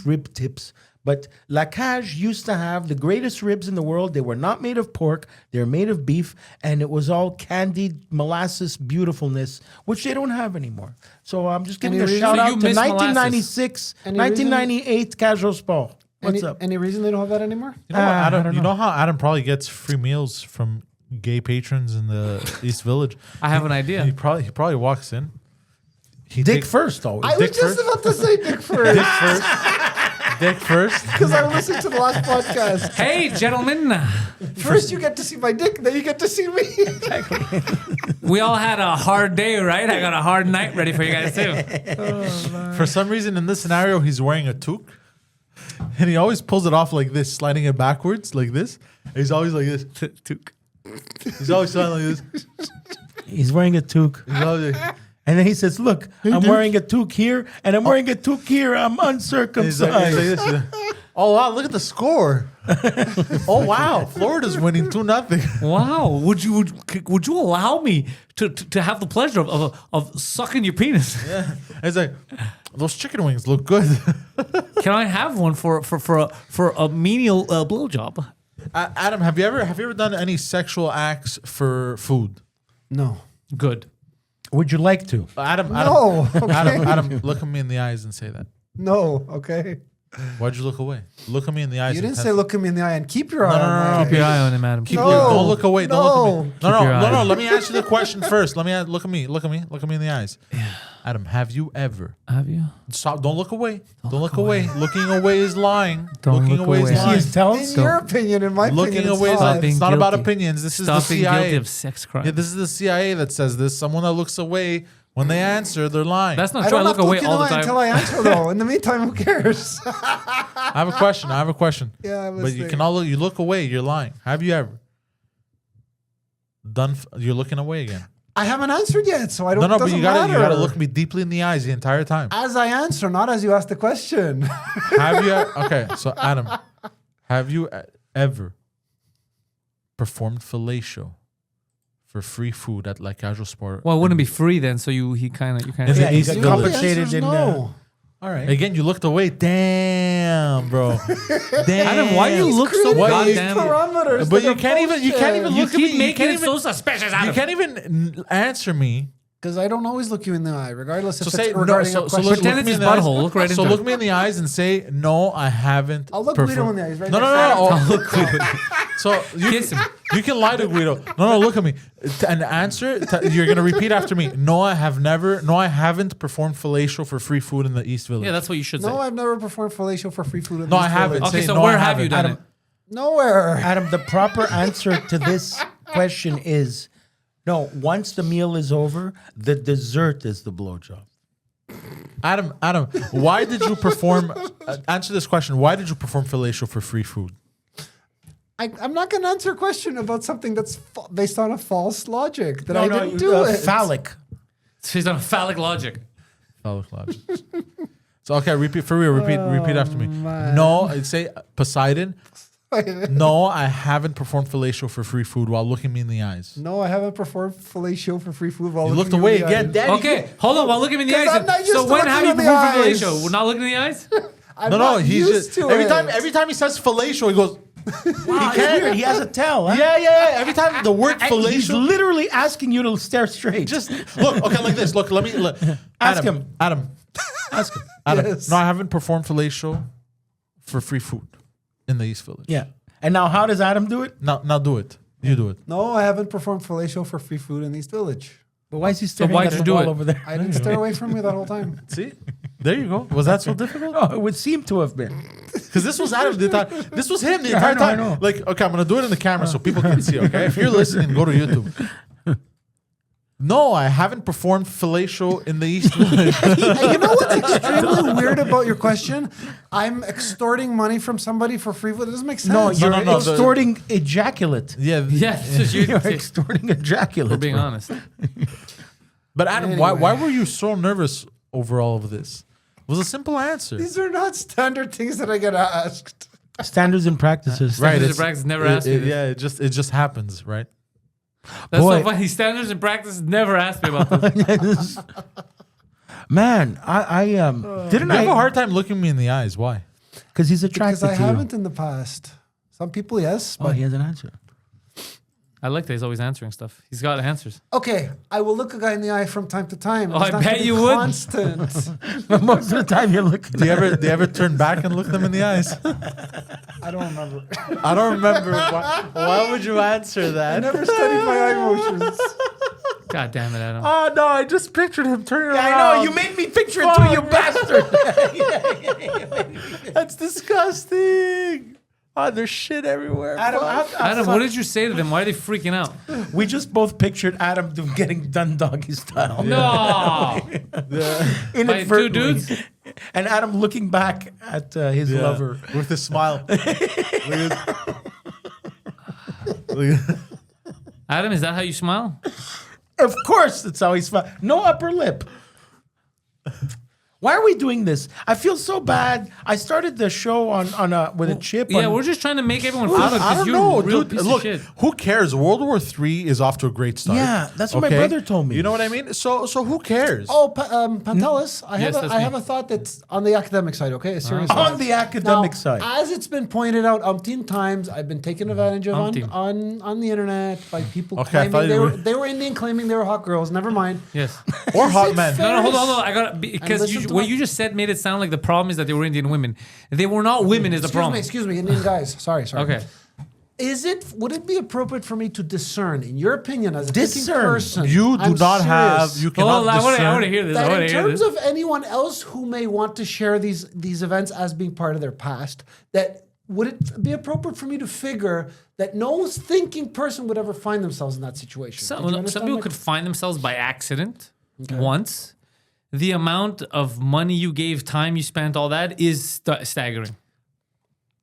rib tips. But La Cage used to have the greatest ribs in the world. They were not made of pork. They were made of beef. And it was all candied molasses beautifulness, which they don't have anymore. So I'm just giving Any a reason- shout So out you to miss 1996, Any reason- 1998 Casual Sport. What's any, up? Any reason they don't have that anymore? You know, what, I Adam, don't you know. know how Adam probably gets free meals from gay patrons in the East Village? I have an He idea. probably walks in. He Dick take- first, always. I was Dick just first? about to say Dick first Dick first. Dick first. because I listened to the last podcast. Hey, gentlemen. First, you get to see my dick, then you get to see me. We all had a hard day, right? I got a hard night ready for you guys, too. For some reason, in this scenario, he's wearing a toque. And he always pulls it off like this, sliding it backwards like this. He's always like this. Toque. He's always sliding like this. He's wearing a toque. He's always like, And then he says, look, I'm wearing a toque here, and I'm wearing a toque here. I'm he's like uncircumcised. this. Oh, wow, look at the score. Oh, wow, Florida's winning 2-0. Wow. Would you allow me to have the pleasure of sucking your penis? Yeah. He's like, those chicken wings look good. Can I have one for a menial blowjob? Adam, have you ever done any sexual acts for food? No. Good. Would you like to? Adam, No, okay. Adam, look at me in the eyes and say that. No, okay. Why'd you look away? Look at me in the eyes. You and didn't test say it. look at me in the eye and keep your eye on me. Keep your eye on him, Adam. Keep No. Don't look away. Don't look at me. Keep your eye. No. Let me answer the question first. Look at me. Look at me in the eyes. Adam, have you ever? Have you? Stop. Don't look away. Don't look away. Looking away is lying. Don't Looking look away is away. See lying. his tells? In your opinion, in my Looking opinion, away is it's lying. not. being It's not about guilty. opinions. This is Stop the being CIA. guilty of sex crime. Yeah, this is the CIA that says this. Someone that looks away when they answer, they're lying. That's not I true. I don't look have to away look in all the the eye until time. I answer, though. In the meantime, who cares? I have a question. Yeah, I'm But you listening. can all you look away. You're lying. Have you ever done? You're looking away again. I haven't answered yet, so I don't. No, it but doesn't you gotta matter. look me deeply in the eyes the entire time. As I answer, not as you ask the question. Have you? Okay, so Adam, have you ever performed fellatio for free food at like casual sport? Well, it wouldn't be free then. So you kind of In the Yeah, East you got Village. compensated The in. answer is no. All right. Again, you looked away. Damn, bro. Damn. Adam, why you look so Why you- goddamn? Parameters But that you are can't even. You can't even bullshit. You look at me. keep making it so You suspicious, can't Adam. even answer me. Because I don't always look you in the eye, regardless if So it's say no. regarding So a question. look Pretend me it's in his the eyes. butthole. Look right So into look it. me in the eyes and say no. I haven't. I'll look Guido in the eyes right No, next no, to no. him. no. Look Guido. So Kiss him. you can lie to Guido. No, look at me. And answer. You're gonna repeat after me. No, I have never. No, I haven't performed fellatio for free food in the East Village. Yeah, that's what you should No, say. I've never performed fellatio for free food. In No, East I haven't. Village. Okay, Say, so no, where I have you haven't. done it? Nowhere. Adam, the proper answer to this question is no. Once the meal is over, the dessert is the blowjob. Adam, why did you perform? Answer this question. Why did you perform fellatio for free food? I'm not going to answer a question about something that's based on a false logic that I No, didn't do it. phallic. She's on phallic logic. Phallic logic. So okay, repeat for real. Repeat after me. No, I'd say Poseidon. No, I haven't performed fellatio for free food while looking me in the eyes. No, I haven't performed fellatio for free food while You looking looked away you in the again. eyes. Daddy. Okay, hold on. While looking him in the 'Cause eyes. I'm not used So to when looking have you in the performed for eyes. fellatio? We're not looking in the eyes. I'm No, not he's used just to every it. time he says fellatio, he goes. Wow, it's weird. He has a tell. Huh? Yeah. Every time the word And he's fellatio, literally asking you to stare straight. just look. Okay, like this. Look, let me look. Ask Adam, him. Adam. ask him. Adam. Yes. No, I haven't performed fellatio for free food in the East Village. Yeah. And now, how does Adam do it? Now do it. You do it. No, I haven't performed fellatio for free food in East Village. But why is he staring why'd at you the do wall it? over there? I didn't stare away from you that whole time. See, there you go. Was that so difficult? Oh, it would seem to have been. Because this was Adam the entire. This was him the Yeah, I entire know, I time. know. Like, okay, I'm gonna do it in the camera so people can see. Okay, if you're listening, go to YouTube. No, I haven't performed fellatio in the East Village. And you know what's extremely weird about your question? I'm extorting money from somebody for free food. It doesn't make sense. No, you're no, the- extorting ejaculate. Yeah, Yes, You're extorting ejaculate. We're being bro. honest. But Adam, Anyway. why were you so nervous over all of this? It was a simple answer. These are not standard things that I get asked. Standards and practices. Right, Standards it's- and practice never asked me this. Yeah, it just happens, right? That's Boy. so funny. Standards and practice never asked me about this. Man, I didn't You have a I? hard time looking me in the eyes. Why? Because he's attracted Because I to you. haven't in the past. Some people, yes. Oh, But he has an answer. I like that he's always answering stuff. He's got answers. okay, I will look a guy in the eye from time to time. Oh, It's I not bet gonna be you would. Constant. But most of the time, you're looking. Do you ever turn back and look them in the eyes? I don't remember. I don't remember. Why would you answer I that? never studied my eye motions. God damn it, Adam. Oh no! I just pictured him turning I around. know you made me picture it too, you bastard. That's disgusting. Oh, there's shit everywhere. Adam, Fuck. Adam, what did you say to them? Why are they freaking out? we just both pictured Adam getting done doggy style. No. By two Inadvertently. dudes? And Adam looking back at his Yeah. lover. With a smile. Look at- Adam, is that how you smile? Of course, that's how he's. No upper lip. Why are we doing this? I feel so bad. I started the show with a chip. Yeah, on, we're just trying to make everyone feel good I because don't you're know, a real dude. piece Look, of shit. who cares? World War III is off to a great start. Yeah, that's what my brother told me. You know what I mean? So who cares? Oh, Pantelis, Yes, that's I me. have a thought that's on the academic side, okay? A serious On thought. the academic Now, side. As it's been pointed out umpteen times, I've been taken advantage of Umpteen. on the internet by people Okay, I thought claiming you were- they were Indian, claiming they were hot girls. Never mind. Yes. Or Is hot it men. fair? No, hold on. I got because listen to what my- you just said made it sound like the problem is that they were Indian women. They were not women. Is the problem? Excuse me, Indian guys. Sorry. Okay. Would it be appropriate for me to discern, in your opinion, as a thinking Discern. person? You do I'm not have. serious, You Hold on, cannot I want discern. to hear this. I that want in to hear terms this. of anyone else who may want to share these events as being part of their past, that would it be appropriate for me to figure that no thinking person would ever find themselves in that situation? Did you Some understand people my- could find themselves by accident once. The amount of money you gave, time you spent, all that is staggering.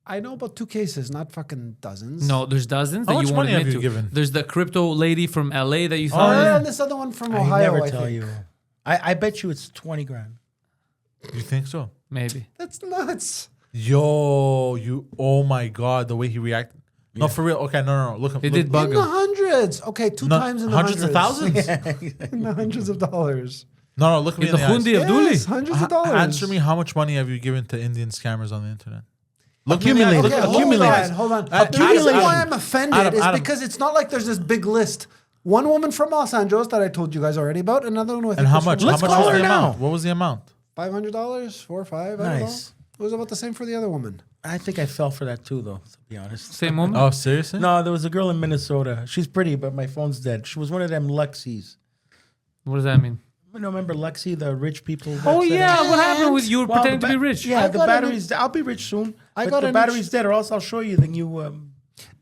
I know about 2 cases, not fucking dozens. No, there's dozens How that much you won't money have admit you to. given? There's the crypto lady from LA that you Oh, thought. yeah, and this other one from I Ohio. never I tell think. you. I bet you it's 20 grand. You think so? Maybe. That's nuts. Yo, you. Oh my God, the way he reacted. No, for real. Okay, no. Look, It look, did bug In the him. hundreds. Okay, two No, times in the hundreds of thousands. In the hundreds of dollars. No, look at me He's in the the eyes. Hundi Abduli. Yes, hundreds of dollars. Answer me, how much money have you given to Indian scammers on the internet? Look Accumulated. Me in the eyes. Okay, Look- Accumulated. hold on. Adam, The reason Adam, why I'm offended Adam, is Adam. because it's not like there's this big list. One woman from Los Angeles that I told you guys already about, another one with And how much? How Let's much call was her the now. amount? What was the amount? $500, 4 or 5. I don't know. Nice. It was about the same for the other woman. I think I fell for that too, though, to be honest. Same moment. Oh, seriously? No, there was a girl in Minnesota. She's pretty, but my phone's dead. She was one of them Lexis. What does that mean? You know, remember Lexi, the rich people? Oh website? yeah, what happened with you? Were Well, pretending the to be ba- rich. Yeah, I the got an- battery's. I'll be rich soon. I But got the an battery's dead, or else I'll show you the new.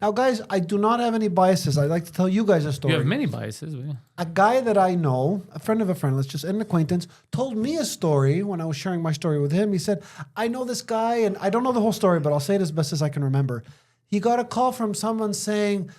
Now, guys, I do not have any biases. I'd like to tell you guys a story. You have many biases. But yeah. A guy that I know, a friend of a friend, let's just an acquaintance, told me a story when I was sharing my story with him. He said, I know this guy, and I don't know the whole story, but I'll say it as best as I can remember. He got a call from someone saying,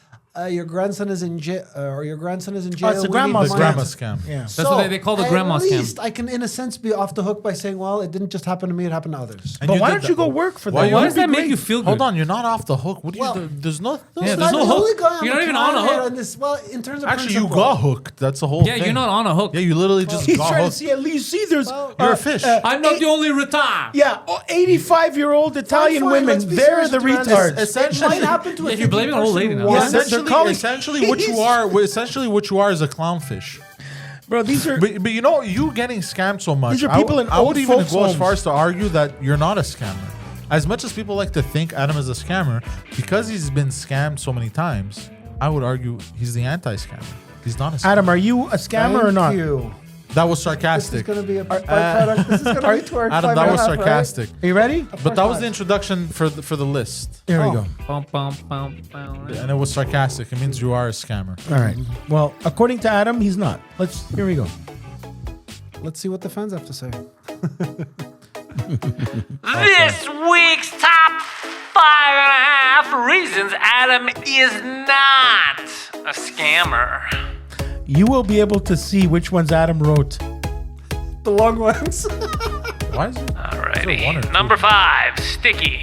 your grandson is in jail, or your grandson is in jail. it's a We grandma need The money." grandma scam. Yeah. That's what they call the grandma At scam. least I can, in a sense, be off the hook by saying, well, it didn't just happen to me, it happened to others. And But why did don't that- you go work for Why them? you- Why That'd does be that make great. you feel good? Hold on, you're not off the hook. What do Well, you do? There's no. Yeah, I'm there's not no the hook. only guy You're not the even on a planet hook. on this. Well, in terms of Actually, you principle. got hooked. That's the whole Yeah, thing. you're not on a hook. Yeah, you literally just He's got trying to hooked. see. At least see, there's. You're a fish. I'm not the only retard. Yeah, 85-year-old Italian Fine, women. let's be They're serious the with you. retards. Essentially- It might happen to a Yeah, you're blaming an old lady now. Yes, once. they're calling- Essentially, what you are. Essentially, what you are is a clownfish. Bro, these are. But you know, you getting scammed so much. These are people in I would old even folks' go as homes. far as to argue that you're not a scammer. As much as people like to think Adam is a scammer, because he's been scammed so many times, I would argue he's the anti-scammer. He's not a scammer. Adam, are you a scammer or not? Thank you. That was This is sarcastic. going to be a byproduct. This is going to be to our Adam, 5.5, that was right? sarcastic. Are you ready? But that was the introduction for the list, Here we Oh. go. Bum, bum, bum, bum. and it was sarcastic. It means you are a scammer. All right. Well, according to Adam, he's not. Here we go. Let's see what the fans have to say. This week's top 5.5 reasons Adam is not a scammer. You will be able to see which ones Adam wrote. The long ones. Why is it? Alrighty. One or two. Number 5, sticky.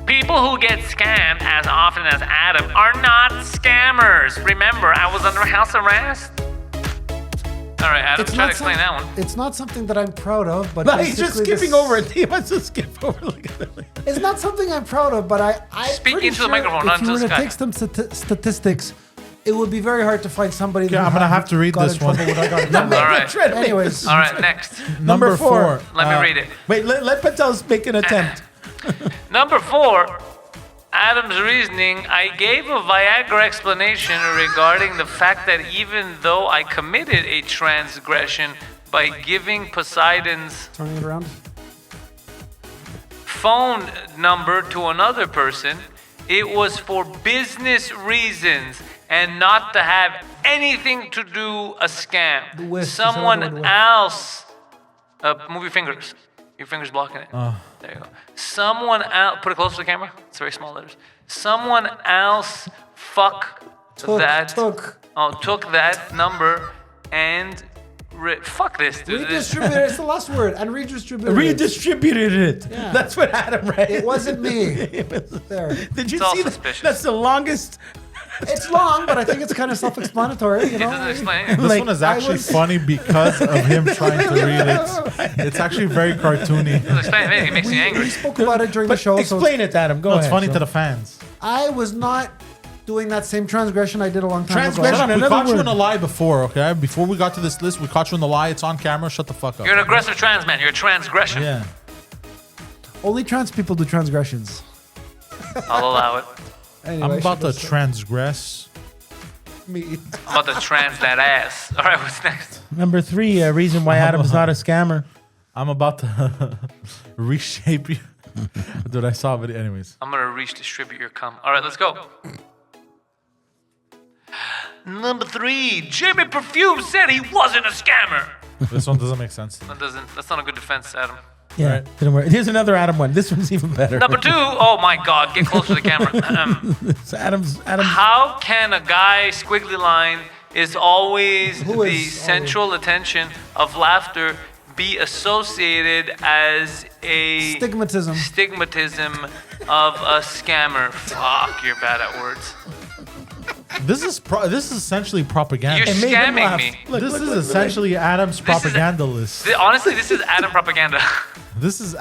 People who get scammed as often as Adam are not scammers. Remember, I was under house arrest. All right, Adam, try to explain that one. It's not something that I'm proud of, but No, he's just basically skipping this- over it. He wants to skip over. Look at that. It's not something I'm proud of, but I Speak pretty into the sure microphone, not if you into were the to sky. take some statistics, it would be very hard to find somebody. Yeah, that I'm gonna have to read got this in one. trouble without got All right. Anyways, All right, next. Number 4. Let me read it. Wait, let Patel make an attempt. Number 4, Adam's reasoning. I gave a Viagra explanation regarding the fact that even though I committed a transgression by giving Poseidon's turning it around. phone number to another person, it was for business reasons and not to have anything to do a scam. The whiff. Someone You said the word whiff. else. Move your fingers. Your fingers blocking it. There you go. Someone else. Put it close to the camera. It's very small letters. Someone else took that number and Fuck this, dude. Redistributed. It's the last word. And redistributed. Redistributed it. Yeah. That's what Adam read. It wasn't me. It was There. Did you It's all see that? suspicious. That's the longest. It's long, but I think it's kind of self-explanatory. You It doesn't know. explain it. This Like, one is actually funny because of him trying to read it. It's actually very cartoony. It doesn't explain anything. It makes me We angry. spoke about it during the But show. explain it, Adam. Go No, ahead. it's funny So- to the fans. I was not doing that same transgression I did a long time Transgression. ago. We Another caught you word. in a lie before, okay? Before we got to this list, we caught you in the lie. It's on camera. Shut the fuck up. You're an aggressive trans man. You're a transgression. Yeah. Only trans people do transgressions. I'll allow it. Anyway, I'm about to should transgress. me. I'm about to trans that ass. All right, what's next? Number 3, reason why Adam's not a scammer. I'm about to reshape you. Dude, I saw it. Anyways. I'm gonna redistribute your cum. All right, let's go. Number 3, Jimmy Perfume said he wasn't a scammer. This one doesn't make sense. That's not a good defense, Adam. Yeah, Right. didn't work. Here's another Adam one. This one's even better. Number 2, oh my God, get close to the camera. It's Adam's. How can a guy squiggly line is always Who the is central attention of laughter be associated as a Stigmatism. stigmatism of a scammer? Fuck, you're bad at words. This is essentially propaganda. You're It made him scamming laugh. me. Look, This look, is look, essentially Adam's propaganda list. Honestly, this is Adam propaganda. This is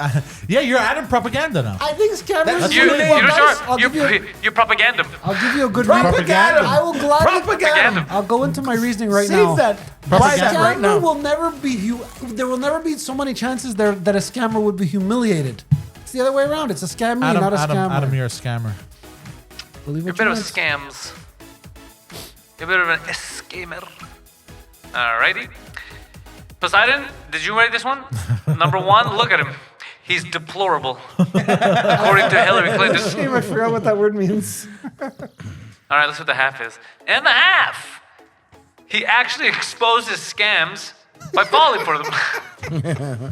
you're Adam propaganda now. I think scammers. That's You, what it is. you're, guys, sure, I'll give you. you're propaganda. I'll give you a good Propaganda. I will gladly. Propaganda. I'll go into my reasoning right Save now. that. A Buy that scammer right now. will never be. There will never be so many chances there that a scammer would be humiliated. It's the other way around. It's a scammer, not a scammer. Adam, you're a scammer. Believe You're a what bit you of want. scams. You're a bit of an scammer. Alrighty. Poseidon, did you write this one? Number 1, look at him. He's deplorable, according to Hillary Clinton. Shame, I forgot what that word means. All right, let's see what the half is. And the half. He actually exposes scams by falling for them.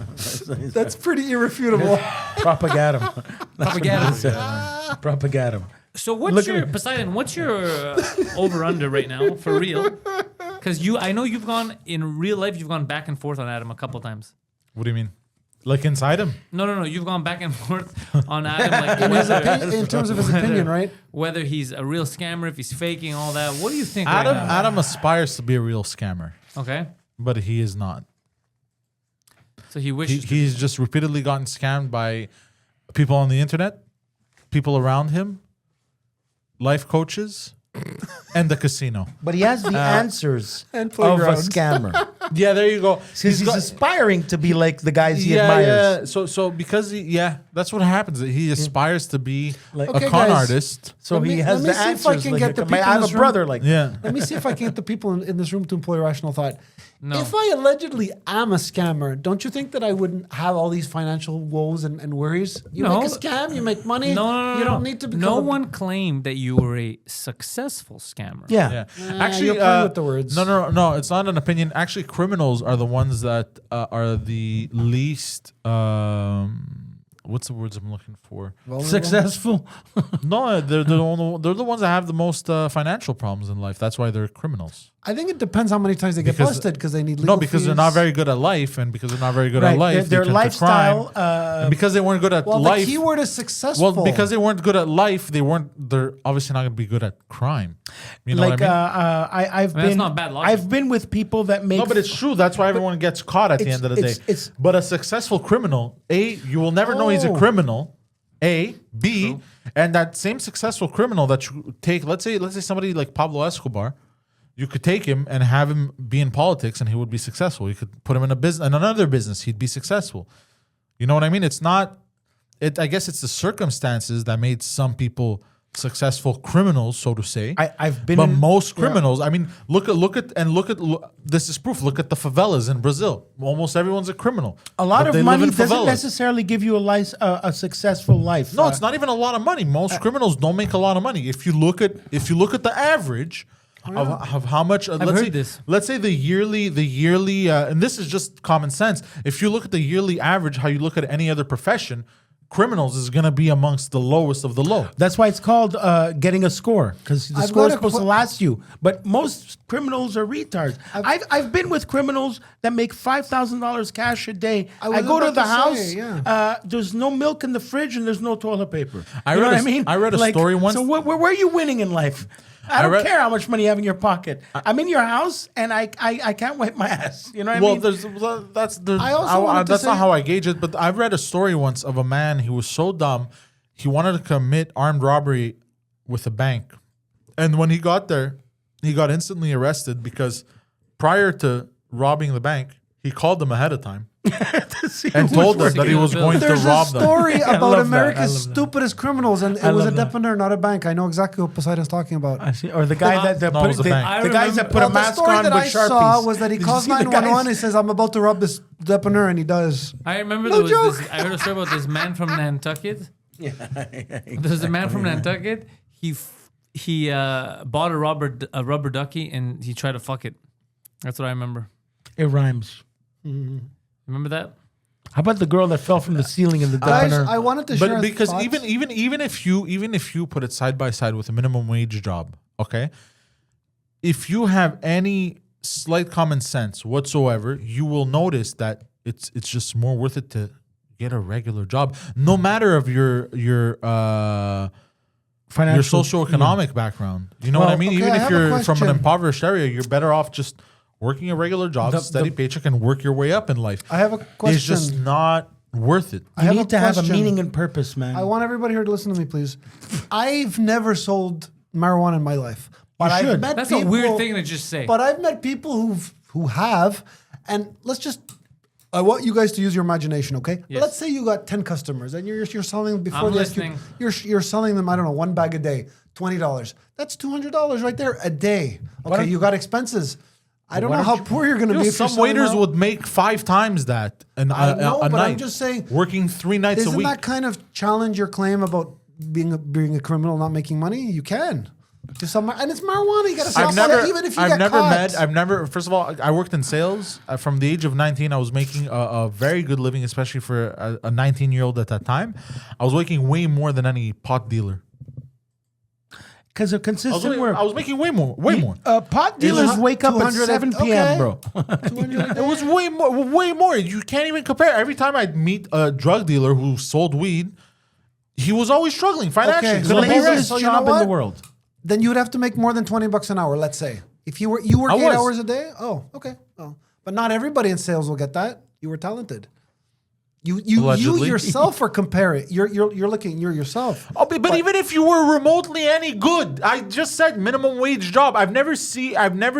That's pretty irrefutable. Propaganda. Propaganda. Propaganda. So what's Look at your me. Poseidon? What's your over under right now for real? Because I know you've gone in real life. You've gone back and forth on Adam a couple times. What do you mean? Like inside him? No. You've gone back and forth on Adam, like In, his in terms of his opinion, right? whether he's a real scammer, if he's faking, all that. What do you think? Adam right now? Adam aspires to be a real scammer, Okay. but he is not. So he wishes. He's just repeatedly gotten scammed by people on the internet, people around him, life coaches, and the casino. But he has the answers and of a playgrounds. scammer. Yeah, there you go. He's got- aspiring to be like the guys he yeah, admires. yeah. So because that's what happens. He aspires to be Like- a Okay, con guys. artist. So Let he me- has let me the see if I answers. can Like get the I people in have this a room- brother like Yeah. Let me see if I can get the people in this room to employ rational thought. No. If I allegedly am a scammer, don't you think that I wouldn't have all these financial woes and worries? You No. make a scam, you make money. No. You don't need to become No a- one claimed that you were a successful scammer. Yeah. Yeah. Actually, you're playing with the words. No. It's not an opinion. Actually, criminals are the ones that are the least. What's the words I'm looking for? Successful. No, they're the ones that have the most financial problems in life. That's why they're criminals. I think it depends how many times they get Because- busted because they need legal No, because they're fees. not very good at life, and because they're not very good Right. at life, Their they turn lifestyle. to crime. And because they weren't good at Well, life. the keyword is successful. Well, because they weren't good at life, they're obviously not going to be good at crime. You know like what I mean? I've Well, that's been. not bad logic. I've been with people that make. No, but it's true. That's why everyone gets caught at the it's- end of the day. it's- But a successful criminal, you will never know he's a Oh. criminal. B, and that same successful criminal that you take, let's say somebody like Pablo Escobar, you could take him and have him be in politics, and he would be successful. You could put him in another business, he'd be successful. You know what I mean? It's not. I guess it's the circumstances that made some people successful criminals, so to say. I've been. But in- most criminals, I mean, look at this is proof. Look at the favelas in Brazil. Almost everyone's a criminal. A lot But of they live money in doesn't favelas. necessarily give you a successful life. No, it's not even a lot of money. Most criminals don't make a lot of money. If you look at the average of how much, heard this. let's say the yearly, and this is just common sense. If you look at the yearly average, how you look at any other profession, criminals is going to be amongst the lowest of the low. That's why it's called getting a score, because the I've score is got a supposed to last you. But most criminals are retards. I've been with criminals that make $5,000 cash a day. I was go to about the to house. say, yeah. There's no milk in the fridge and there's no toilet paper. I You know read what a- I mean? I read a story once- So where are you winning in life? I don't read- care how much money you have in your pocket. I'm in your house and I can't wipe my ass. You know what Well, I mean? I also wanted to that's not say- how I gauge it. But I've read a story once of a man. He was so dumb, he wanted to commit armed robbery with a bank, and when he got there, he got instantly arrested because prior to robbing the bank, he called them ahead of time and told them that he was going to There's a rob them. story I about love that. I America's love that. stupidest criminals, and it I was a love that. depender, not a bank. I know exactly what Poseidon's talking about. I see. Or the guy that No, it put was a the, bank. the guys that put a Well, the mask story on that with I Sharpies. saw was that he Did you calls see the 911. He guys? says, "I'm about to rob this depender," and he does. I remember No there was joke. this. I heard a story about this man from Nantucket. There's a man from Nantucket. He bought a rubber ducky and he tried to fuck it. That's what I remember. It rhymes. Remember that? How about the girl that fell from the ceiling in the Guys, diner? I wanted to share But because thoughts. even if you put it side by side with a minimum wage job, okay, if you have any slight common sense whatsoever, you will notice that it's just more worth it to get a regular job, no matter of your socioeconomic background. You know what I mean? okay, Even I if have a you're from an question. impoverished area, you're better off just working a regular job, steady paycheck, and work your way up in life. I have a question. It's just not worth it. I You have need to have a question. meaning and purpose, man. I want everybody here to listen to me, please. I've never sold marijuana in my life, but I've should. met That's people, a weird thing to just say. But I've met people who have, and let's just. I want you guys to use your imagination, okay? Yes. Let's say you got 10 customers and you're selling before I'm they ask you, listening. you're selling them, I don't know, one bag a day, $20. That's $200 right there a day. Okay, don't- you got expenses. I don't why know don't how poor you're going to You know, be if you're some selling waiters marijuana. would make 5 times that a know, but night. I'm just saying, working 3 nights a Isn't week. that kind of challenge your claim about being a criminal, not making money? You can. To some, and it's marijuana. You got to sell even if you get caught. I've never. First of all, I worked in sales from the age of 19. I was making a very good living, especially for a 19-year-old at that time. I was making way more than any pot dealer. Because of consistent work. I was making way more. Pot dealers wake up at 200 7 p.m., okay. bro. It was way more. Way more. You can't even compare. Every time I'd meet a drug dealer who sold weed, he was always struggling financially. Okay, The so Couldn't pay rent. laziest so you job know in the what? world. Then you would have to make more than $20 an hour. Let's say if you work 8 was. hours a day. Oh, okay. Oh, but not everybody in sales will get that. You were talented. You Allegedly. yourself are comparing. You're yourself. Oh, but even if you were remotely any good, I just said minimum wage job. I've never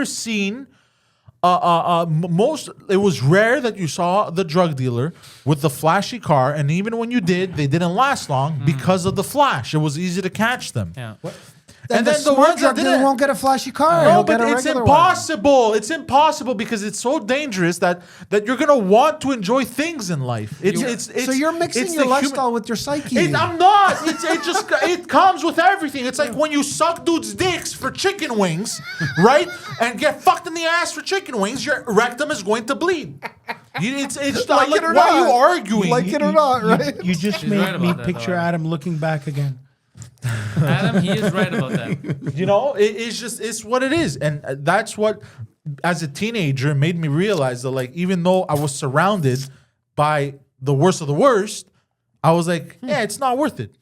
seen. Most. It was rare that you saw the drug dealer with the flashy car, and even when you did, they didn't last long because of the flash. It was easy to catch them. Yeah. And the smart drug dealer won't get a flashy car. No, He'll but get a it's regular impossible. It's impossible because it's so dangerous that you're gonna want to enjoy things in life. It's so you're mixing it's your the lifestyle with your psyche. I'm not. It comes with everything. It's like when you suck dudes' dicks for chicken wings, right? And get fucked in the ass for chicken wings, your rectum is going to bleed. It's Like like it or why not. are you arguing? Like it or not, right? You just She's made right me about that, picture though. Adam looking back again. Adam, he is right about that. You know, it's what it is, and that's what, as a teenager, made me realize that, like, even though I was surrounded by the worst of the worst, I was like, yeah, it's not worth it.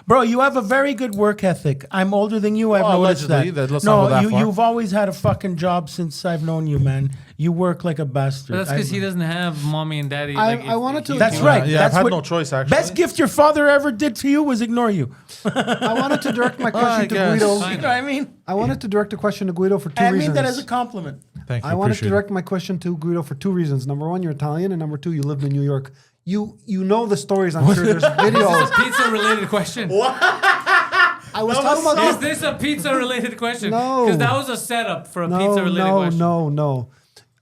Bro, you have a very good work ethic. I'm older than you. I've Well, noticed allegedly, that. let's not go that far. You've always had a fucking job since I've known you, man. You work like a bastard. But that's because he doesn't have mommy and daddy. I wanted to- That's Yeah, right. yeah, That's I've had what- no choice, actually. Best gift your father ever did to you was ignore you. I wanted to direct my question to guess. Guido. Fine. You know what I mean? I wanted to direct a question to Guido for two I reasons. mean that as a compliment. Thank you. I wanted to appreciate it. direct my question to Guido for two reasons. Number one, you're Italian, and number two, you lived in New York. You know the stories. I'm sure there's videos. Pizza related question. I was talking about Is this a pizza related question? No. Because that was a setup for a pizza related question. No.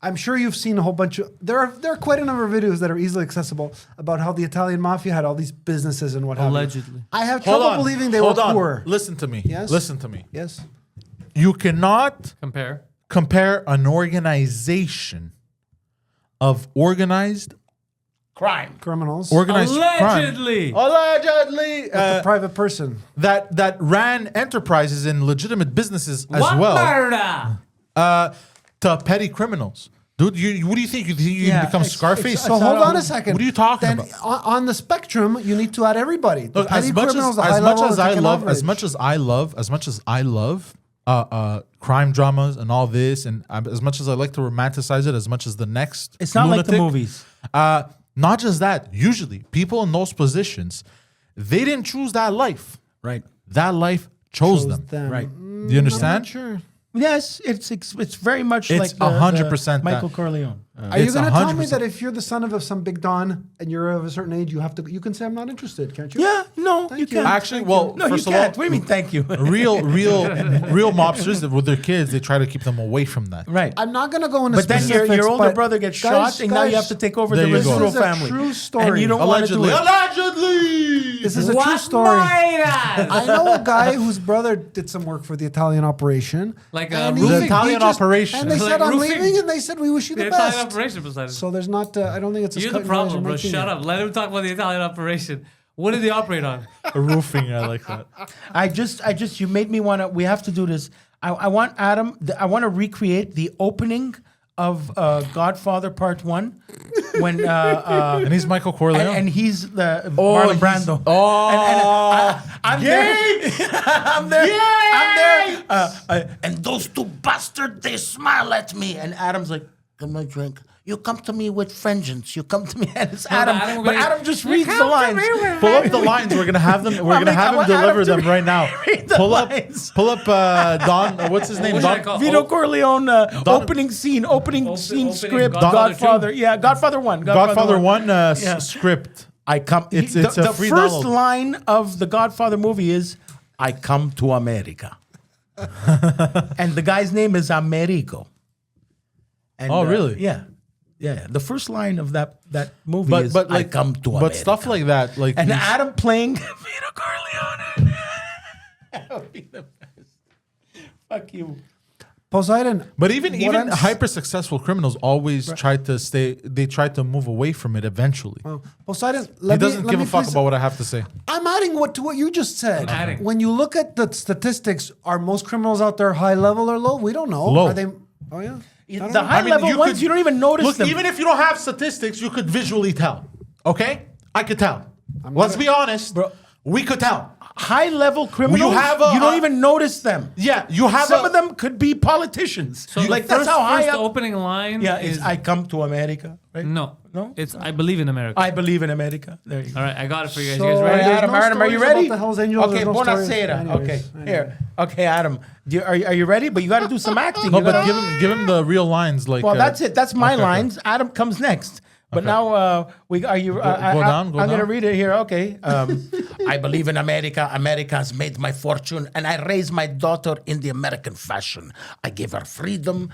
I'm sure you've seen a whole bunch of. There are quite a number of videos that are easily accessible about how the Italian mafia had all these businesses and what have you. Allegedly. I have Hold trouble on, believing they hold were on. poor. Listen to me. Yes? Listen to me. Yes. You cannot Compare. an organization of organized crime. Criminals. Organized Allegedly. crime. Allegedly. A private person. That ran enterprises and legitimate businesses as What well. murder? To petty criminals. Dude, what do you think? You think you can become Scarface? So hold on a second. What are you talking then about? On the spectrum, you need to add everybody. The Look, petty as much criminals, the as high level, the I love crime dramas and all this, and as much as I like to romanticize it, as much as the next, It's not like the movies. Not just that. Usually, people in those positions, they didn't choose that life. Right. That life chose them. Right. Do you understand? Sure. Yes, it's very much It's like 100% Michael that. Corleone. Are you It's going to tell me 100%. that if you're the son of some big don and you're of a certain age, you can say I'm not interested, can't you? Yeah, no, Thank you you. can't. Actually, well, no, you first of can't. all, What do you mean? Thank you. real mobsters with their kids, they try to keep them away from that. Right. I'm not going to go into But then specifics. your older but brother gets guys, shot, and now you have to take over the There you go. residual This is a family. true story. And you don't want to do Allegedly. it. This is a true story. I know a guy whose brother did some work for the Italian operation. Like and a he- The roofing. he Italian just- operation. And they Like said, I'm roofing. leaving, and they said, we wish you The the Italian best. operation, Poseidon. So there's not, I don't think it's as You're the cut and dry as problem, you're bro. making Shut it. up. Let him talk about the Italian operation. What did they operate on? Roofing, I like that. I just, you made me want to. We have to do this. I want Adam. I want to recreate the opening of Godfather Part 1 when And he's Michael Corleone. and he's the Marlon Brando. I'm there. I'm there. I'm there. And those two bastards, they smile at me. And Adam's like, "Give me a drink. You come to me with vengeance. You come to me." And it's Adam. Adam But goes, Adam just reads the lines. Pull up the lines. We're gonna have them. We're Well, gonna have him I want Adam deliver to them right now. read the lines. Pull up. Don. What's his name? What should I Don. call- Vito Corleone opening scene opening script. Godfather Godfather. 2. Yeah, Godfather 1. Godfather 1 Yeah. script. I come. It's the a free first download. line of the Godfather movie is, "I come to America," and the guy's name is Americo. And, Oh, really? Yeah, yeah. The first line of that movie But is, but like "I come to America." But stuff like that, like and these- Adam playing Vito Corleone. That would be the best. Fuck you. Poseidon. But even what I'm s- hyper successful criminals always try to stay. They try to move away from it eventually. Poseidon, He doesn't give a fuck about what I have to say. I'm adding to what you just said. I'm adding. When you look at the statistics, are most criminals out there high level or low? We don't know. Low. Are they? Oh yeah. I don't The know. high level ones, you don't even notice Look, them. even if you don't have statistics, you could visually tell. Okay, I could tell. Let's be honest, Bro. We could tell. High level criminals, You have a- you don't even notice them. Yeah, you have Some of them could be politicians. So like the that's first, how high first up. opening line Yeah, is is I come to America. Right? no. No? It's I believe in America. I believe in America. There you go. All right, I got it for you guys. So, You guys All right, ready? there's Adam, no Adam, are you stories ready? about the Hells Angels, Okay, there's no buonasera. stories. Okay, Anyways. here. Okay, Adam, are you ready? But you got to do some acting. No, You but gotta- give him the real lines. Like Well, that's it. That's my okay, lines. Adam comes next. But now we are you. go down, go I'm going to down. read it here. Okay. I believe in America. America has made my fortune, and I raised my daughter in the American fashion. I gave her freedom,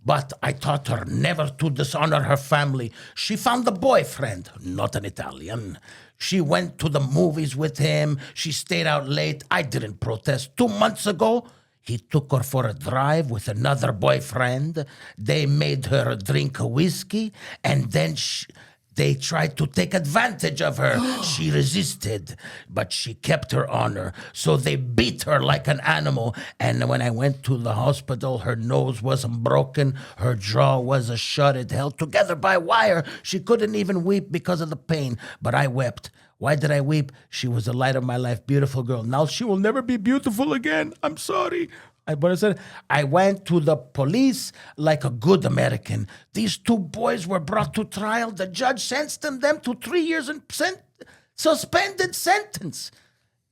but I taught her never to dishonor her family. She found a boyfriend, not an Italian. She went to the movies with him. She stayed out late. I didn't protest. 2 months ago, he took her for a drive with another boyfriend. They made her drink whiskey, and then they tried to take advantage of her. She resisted, but she kept her honor. So they beat her like an animal. And when I went to the hospital, her nose wasn't broken. Her jaw wasn't shut. It held together by wire. She couldn't even weep because of the pain. But I wept. Why did I weep? She was the light of my life, beautiful girl. Now she will never be beautiful again. I'm sorry. But I said, I went to the police like a good American. These two boys were brought to trial. The judge sentenced them to 3 years in suspended sentence.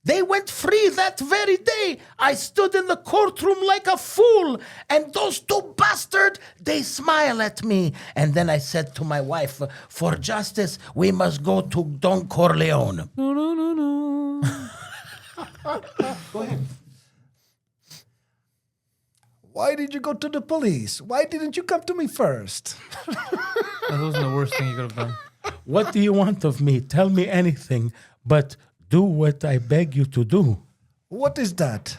They went free that very day. I stood in the courtroom like a fool. And those two bastards, they smile at me. And then I said to my wife, for justice, we must go to Don Corleone. No. Go ahead. Why did you go to the police? Why didn't you come to me first? That wasn't the worst thing you could have done. What do you want of me? Tell me anything, but do what I beg you to do. What is that?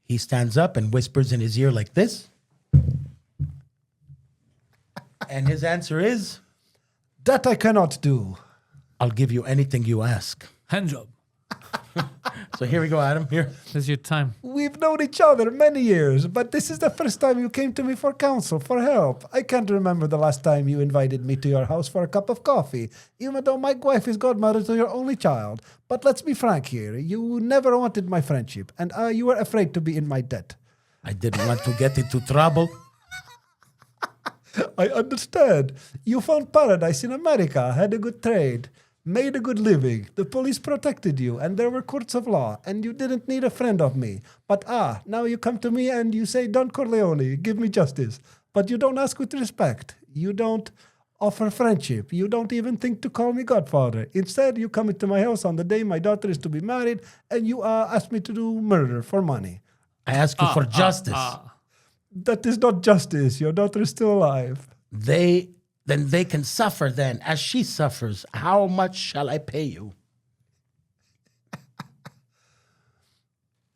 He stands up and whispers in his ear like this. And his answer is, That I cannot do. I'll give you anything you ask. Hand job. So here we go, Adam. Here. This is your time. We've known each other many years, but this is the first time you came to me for counsel, for help. I can't remember the last time you invited me to your house for a cup of coffee, even though my wife is godmother to your only child. But let's be frank here. You never wanted my friendship, and you were afraid to be in my debt. I didn't want to get into trouble. I understand. You found paradise in America, had a good trade, made a good living. The police protected you, and there were courts of law, and you didn't need a friend of me. But now you come to me and you say, Don Corleone, give me justice. But you don't ask with respect. You don't offer friendship. You don't even think to call me godfather. Instead, you come into my house on the day my daughter is to be married, and you ask me to do murder for money. I ask you for justice. That is not justice. Your daughter is still alive. Then they can suffer then, as she suffers. How much shall I pay you?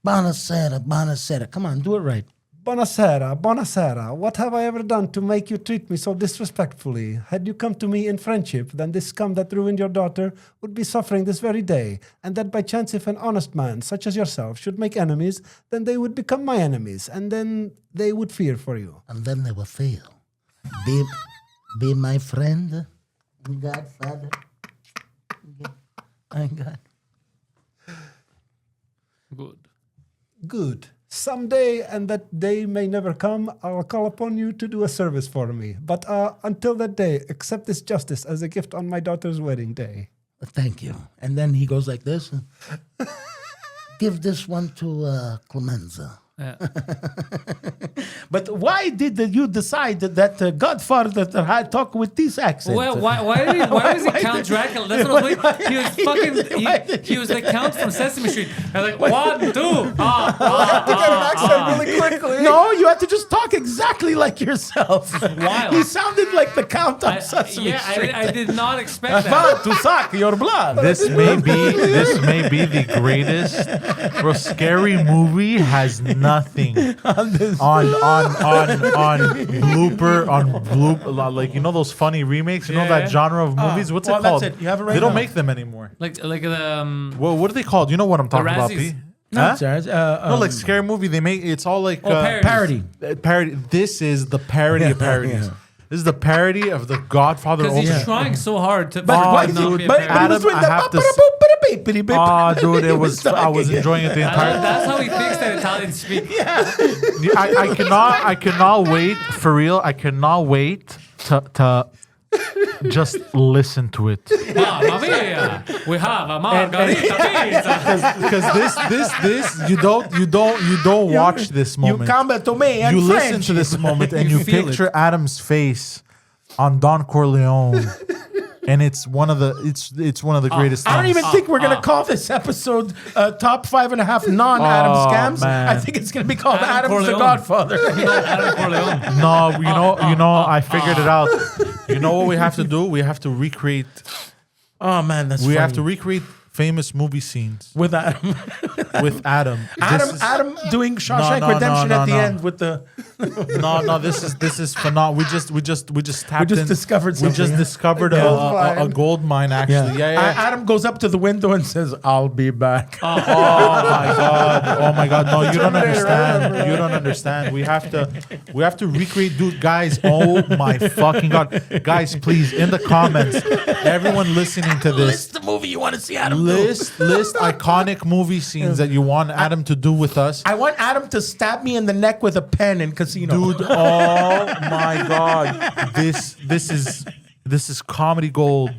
Buonasera, buonasera. Come on, do it right. Buonasera, buonasera. What have I ever done to make you treat me so disrespectfully? Had you come to me in friendship, then this scum that ruined your daughter would be suffering this very day. And that by chance, if an honest man, such as yourself, should make enemies, then they would become my enemies. And then they would fear for you. And then they will fail. Be my friend, Godfather. My God. Good. Good. Someday, and that day may never come, I'll call upon you to do a service for me. But until that day, accept this justice as a gift on my daughter's wedding day. Thank you. And then he goes like this. Give this one to Clemenza. Yeah. But why did you decide that Godfather that had talk with this accent? Well, why was he Count Dracula? That's what I'm like. He was fucking. He was the Count from Sesame Street. I was like 1, 2. Really quickly. No, you had to just talk exactly like yourself. Wild. He sounded like the Count on Sesame Street. I did not expect that. About to suck your blood. This may be the greatest. Bro, Scary Movie has nothing on blooper, like, you know those funny remakes, you know that genre of movies. What's it called? That's it. You have it right They don't now. make them anymore. Like the Well, what are they called? You know what I'm talking about, Razzies. P? No, Huh? it's all right. No, like Scary Movie. They make it's all like parodies. parody. parody. This is the parody of parodies. Yeah. This is the parody of the Godfather. because he's opening. trying so hard to But not be a but parody. he was doing I the have to Oh, dude, it was. I was enjoying it the entire. That's how he thinks that Italians speak. I cannot wait for real. I cannot wait to just listen to it. Mamma mia, we have a margarita pizza. Because this you don't watch this You moment. come to me and You listen French. to this moment and You you feel picture Adam's face on Don Corleone, and it's one of the greatest. I don't things. even think we're going to call this episode Top 5.5 Non-Adam Scams. man. I think it's going to be called Adam Adam's the Corleone. Godfather. Adam Corleone. No, I figured it out. You know what we have to do? We have to recreate. Oh, man, that's We funny. have to recreate famous movie scenes With Adam. with Adam. Adam doing Shawshank no, Redemption no, at the no. end with the... No, this is phenomenal. We just tapped just in. discovered We just something, yeah. discovered a gold mine. Actually, yeah. Adam goes up to the window and says, "I'll be back." Oh my god! No, you don't understand. You don't understand. We have to recreate, dude. Guys, oh my fucking god, guys, please in the comments, everyone listening to this, List the movie you want to see Adam do. list iconic movie scenes that you want Adam to do with us. I want Adam to stab me in the neck with a pen in Casino. Dude, oh my god, this is comedy gold.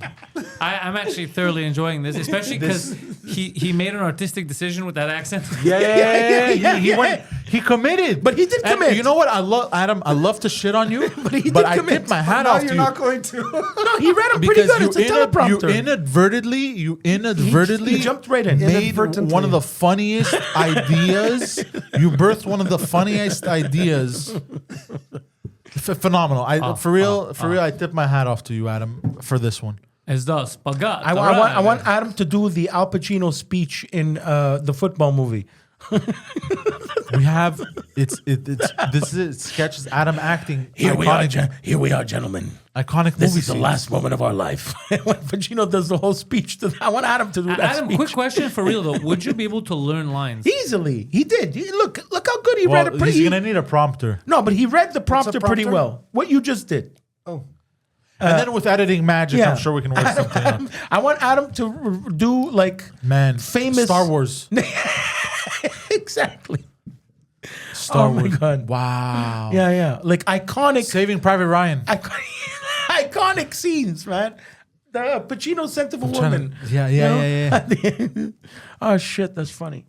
I'm actually thoroughly enjoying this, especially because he made an artistic decision with that accent. Yeah. He committed, But he did And commit. you know what? I love Adam. I love to shit on you, but he did I commit. tip my hat Now off to you're you. not going to. No, he read him pretty Because good. It's a teleprompter. you inadvertently He jumped right in. made Inadvertently. one of the funniest ideas. You birthed one of the funniest ideas. Phenomenal. For real, I tip my hat off to you, Adam, for this one. It's the spaghetti. I want Adam to do the Al Pacino speech in the football movie. We have this is sketches Adam acting. Here we are, gentlemen. Iconic This movie is the scenes. last moment of our life. When Pacino does the whole speech. I want Adam to do that Adam, speech. quick question for real though. Would you be able to learn lines? Easily. He did. Look how good he Well, read it. Pretty. he's gonna need a prompter, No, but he read the prompter pretty prompter? well. What you just did. Oh. and then with editing magic, I'm sure we can work something out. I want Adam to do like Man, famous Star Wars. exactly. Star Oh my Wars. God. Wow. Yeah. Like iconic, Saving Private Ryan. iconic scenes, man. The Pacino scent of a trying to- woman. yeah. Yeah. Oh shit, that's funny.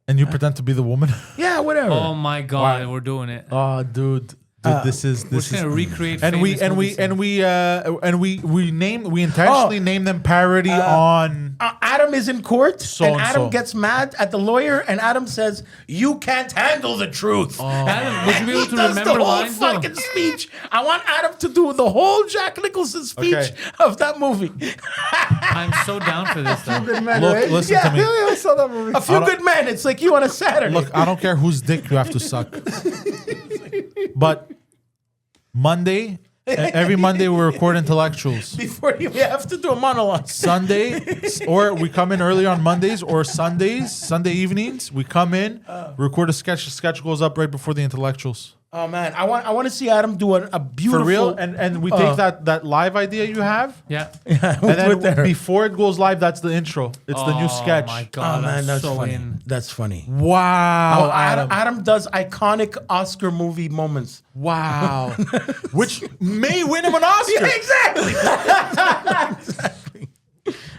And you pretend to be the woman. Yeah, whatever. Oh my God, we're doing it. Oh, dude. This We're is just gonna recreate. and we intentionally name them parody on. Adam is in court, So and and Adam so. gets mad at the lawyer, and Adam says, "You can't handle the truth." Adam, would you be able He to does remember the whole lines? though? fucking speech. I want Adam to do the whole Jack Nicholson speech Okay. of that movie. I'm so down for this. Though. Good man, Look, right? listen Yeah, to me. I saw that movie. A few good men. It's like you on a Saturday. Look, I don't care whose dick you have to suck. But Monday, every Monday we record intellectuals. before you have to do a monologue. Sunday, or we come in early on Mondays or Sundays, Sunday evenings. We come in, record a sketch. The sketch goes up right before the intellectuals. Oh man, I want to see Adam do a beautiful. For real, and we take that live idea you have, Yeah. and then before it goes live, that's the intro. It's the new sketch. Oh my Oh God, man, I'm that's so funny. in. That's funny. Wow, Adam does iconic Oscar movie moments. Wow, which may win him an Oscar. Exactly.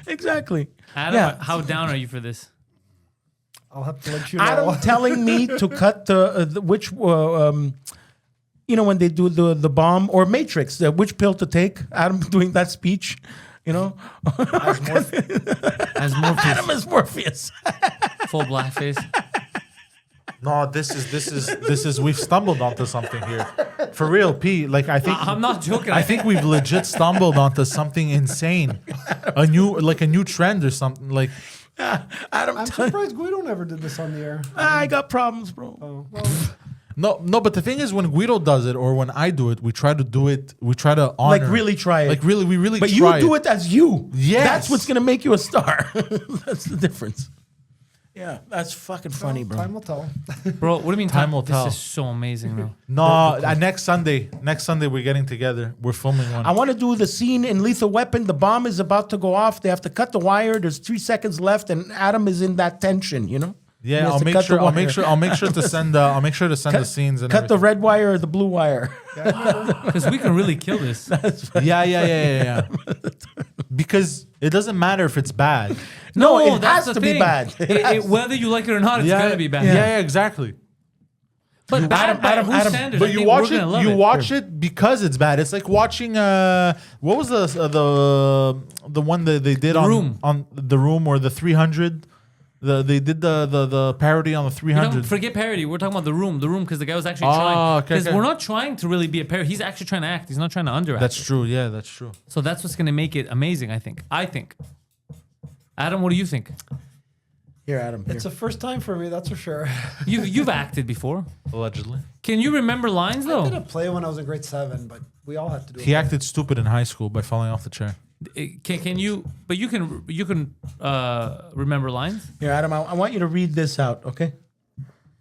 Exactly. Adam, Yeah. how down are you for this? I'll have to let you know. Adam telling me to cut the which when they do the bomb or Matrix, which pill to take. Adam doing that speech, As Morpheus, Adam is Morpheus. full blackface. No, this is we've stumbled onto something here. For real, P. Like I think I'm not joking. I think we've legit stumbled onto something insane. A new trend or something like Adam, I'm surprised Guido never did this on the air. I got problems, bro. Oh, well, No, but the thing is when Guido does it or when I do it, we try to do it, we try to honor. Like really try it. Like really, we really But try you do it as you. Yes. That's what's gonna make you a star. That's the difference. Yeah, that's fucking funny, bro. time will tell. Bro, what do you mean? Time will This tell. is so amazing, though. No, next Sunday we're getting together. We're filming one. I want to do the scene in Lethal Weapon. The bomb is about to go off. They have to cut the wire. There's 3 seconds left, and Adam is in that tension. He yeah, has I'll to make cut sure. the I'll make wire. sure. I'll make sure to send. I'll make sure to send the scenes and cut the everything. red wire or the blue wire. Because we can really kill this. Yeah. Because it doesn't matter if it's bad. No, it that's has the to be thing. bad. Whether you like it or not, it's gonna be bad. Yeah, exactly. But bad by whose standards? But I you think watch we're it. gonna love You it. watch it because it's bad. It's like watching. What was the one that they did Room. on the Room or the 300? They did the parody on the You know, 300. forget parody. We're talking about the room because the guy was actually Oh, trying. okay, Because okay. we're not trying to really be a parody. He's actually trying to act. He's not trying to underact. That's it. true. Yeah, that's true. So that's what's gonna make it amazing. I think. Adam, what do you think? Here, Adam. Here. It's the first time for me, that's for sure. You've acted before. Allegedly, Can you remember lines I though? did a play when I was in grade 7, but we all had to do it. he acted stupid in high school by falling off the chair. Can you? But you can remember lines. Here, Adam. I want you to read this out. Okay.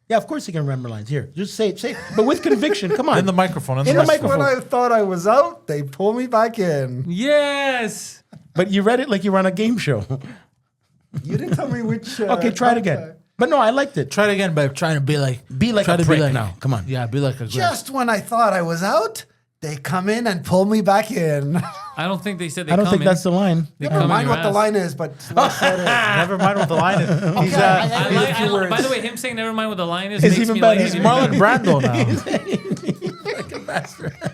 Yeah, of course you can remember lines. Here, just say it, but with conviction. Come on. In the microphone. In the microphone. When I thought I was out, they pulled me back in. Yes. But you read it like you were on a game show. You didn't tell me which. Okay, try it again. But no, I liked it. Try it again, babe. Trying to be like. Try to a prick now. Come on. Yeah, be like a. Just when I thought I was out, they come in and pull me back in. I don't think they said they I don't come think in. that's the line. They Never come in mind your what the ass. line is, but what said it. Never mind what the line is. He's By the way, him saying never mind what the line is It's makes even me better. like he's him. Marlon Brando now.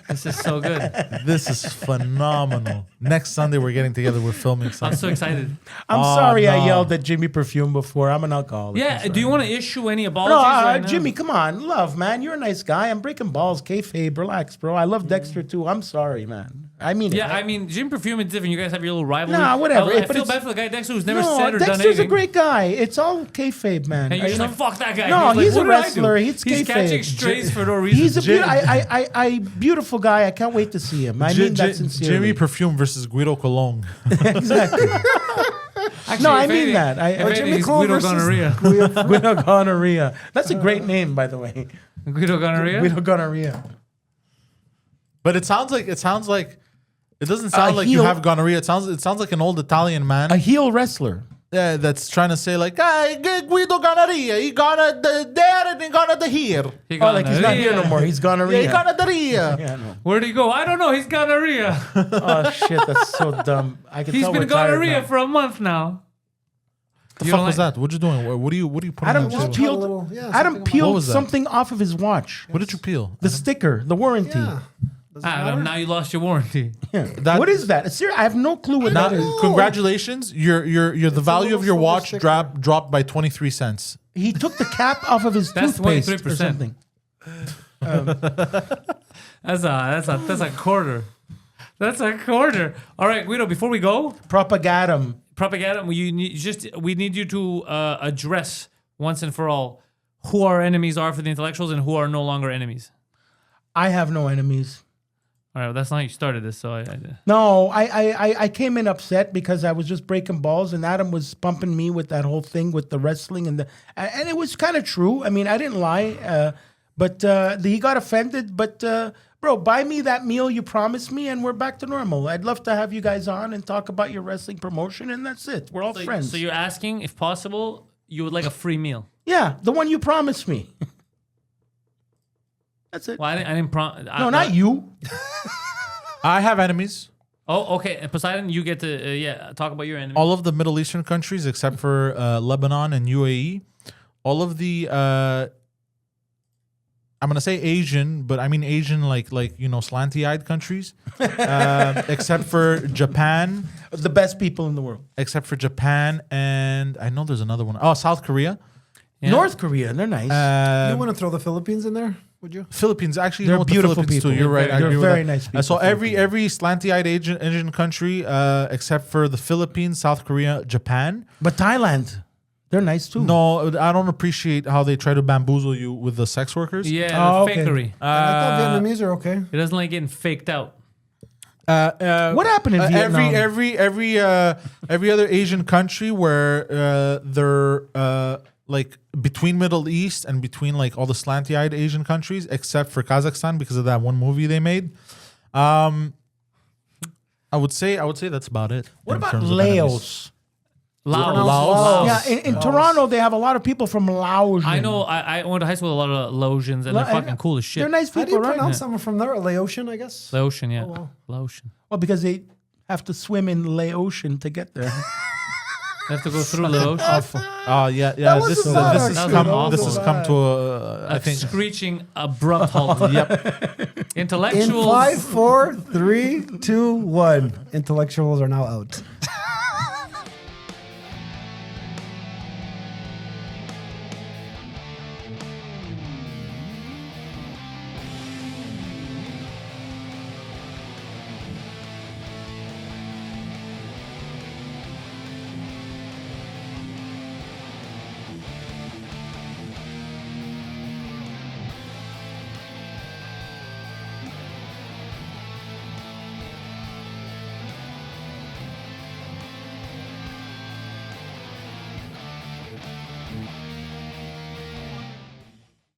This is so good. This is phenomenal. Next Sunday we're getting together. We're filming I'm something. so excited. I'm sorry I no. yelled at Jimmy Perfume before. I'm an alcoholic. I'm Yeah. sorry. Do you want to issue any No, apologies right now? Jimmy, come on. Love, man. You're a nice guy. I'm breaking balls. Kayfabe, relax, bro. I love Dexter too. I'm sorry, man. I mean it. Yeah, I mean, Jim Perfume is different. You guys have your little rivalry. Nah, whatever. I But feel it's- bad for the guy Dexter who's never No, said or done Dexter's anything. a great guy. It's all kayfabe, man. And you're just You like, know? fuck that guy. No, he's like, a what did I do? wrestler. He's catching kayfabe. strays for no reason. He's a beautiful guy. I can't wait to see him. I mean that sincerely. Jimmy Perfume versus Guido Cologne. Exactly. Actually, No, I if mean anything- that. if anything, Jimmy it's Cole Guido versus Gonorrhea. Guido Gonorrhea. That's a great name, by the way. Guido Gonorrhea? Guido Gonorrhea. But it sounds like it doesn't sound like you heel- have gonorrhea. It sounds like an old Italian man. A heel wrestler. That's trying to say like, Guido gonorrhea. He gonna there and he gonna the here. He Oh, like he's not here gonorrhea. no more. He's Yeah, gonorrhea. he gonna the here. Yeah, I know. Where'd he go? I don't know. He's gonorrhea. Oh shit, that's so dumb. I can He's tell been we're tired gonorrhea now. for a month now. The You fuck don't was like- that? What you doing? What are you putting Adam on just to? peeled. little- yeah, Adam something What peeled was that? something off of his watch. What did you peel? The sticker, the warranty. Yeah. Does it Ah, matter? now you lost your warranty. Yeah. That- What is that? Seriously, I have no clue what Now, that is. congratulations, the value of little your silver watch sticker. dropped by 23 cents. He took the cap off of his That's toothpaste or 23%. something. That's a quarter. That's a quarter. All right, Guido. Before we go, Propagandum. propaganda. We need you to address once and for all who our enemies are for the intellectuals and who are no longer enemies. I have no enemies. All right, well, that's not how you started this. So No, I came in upset because I was just breaking balls and Adam was pumping me with that whole thing with the wrestling and it was kind of true. I mean, I didn't lie, but he got offended. But bro, buy me that meal you promised me and we're back to normal. I'd love to have you guys on and talk about your wrestling promotion and that's it. We're all friends. So you're asking, if possible, you would like a free meal. Yeah, the one you promised me. That's it. Well, I didn't No, not you. I have enemies. Oh, okay. And Poseidon, you get to talk about your enemy. All of the Middle Eastern countries except for Lebanon and UAE. All of the I'm gonna say Asian, but I mean Asian like slanty-eyed countries, except for Japan. The best people in the world. Except for Japan, and I know there's another one. Oh, South Korea. Yeah. North Korea, they're nice. You want to throw the Philippines in there? Would you? Philippines, actually, They're you know what, the beautiful Philippines people. too. You're right. I They're agree with very that. nice people, So every Philippines. slanty-eyed Asian country, except for the Philippines, South Korea, Japan. But Thailand, they're nice too. No, I don't appreciate how they try to bamboozle you with the sex workers. Yeah, Oh, the okay. fakery. I thought Vietnamese are okay. It doesn't like getting faked out. What happened in Vietnam? Every other Asian country where they're like between Middle East and between like all the slanty-eyed Asian countries, except for Kazakhstan because of that one movie they made. I would say that's about it. What in about terms of enemies. Laos? Laos. Yeah, in Toronto, they have a lot of people from Laos. I know. I went to high school with a lot of Laotians, and they're fucking cool as shit. They're nice How do people, you right? pronounce someone from there? Laotian, I guess. Laotian, yeah. wow. Laotian. Well, because they have to swim in Laotian to get there. They have to go through Laotian. Oh yeah. That This wasn't bad, has actually. come. That This was has come to a. I A think. screeching, abrupt halt. Yep. In Intellectuals. 5, 4, 3, 2, 1. Intellectuals are now out.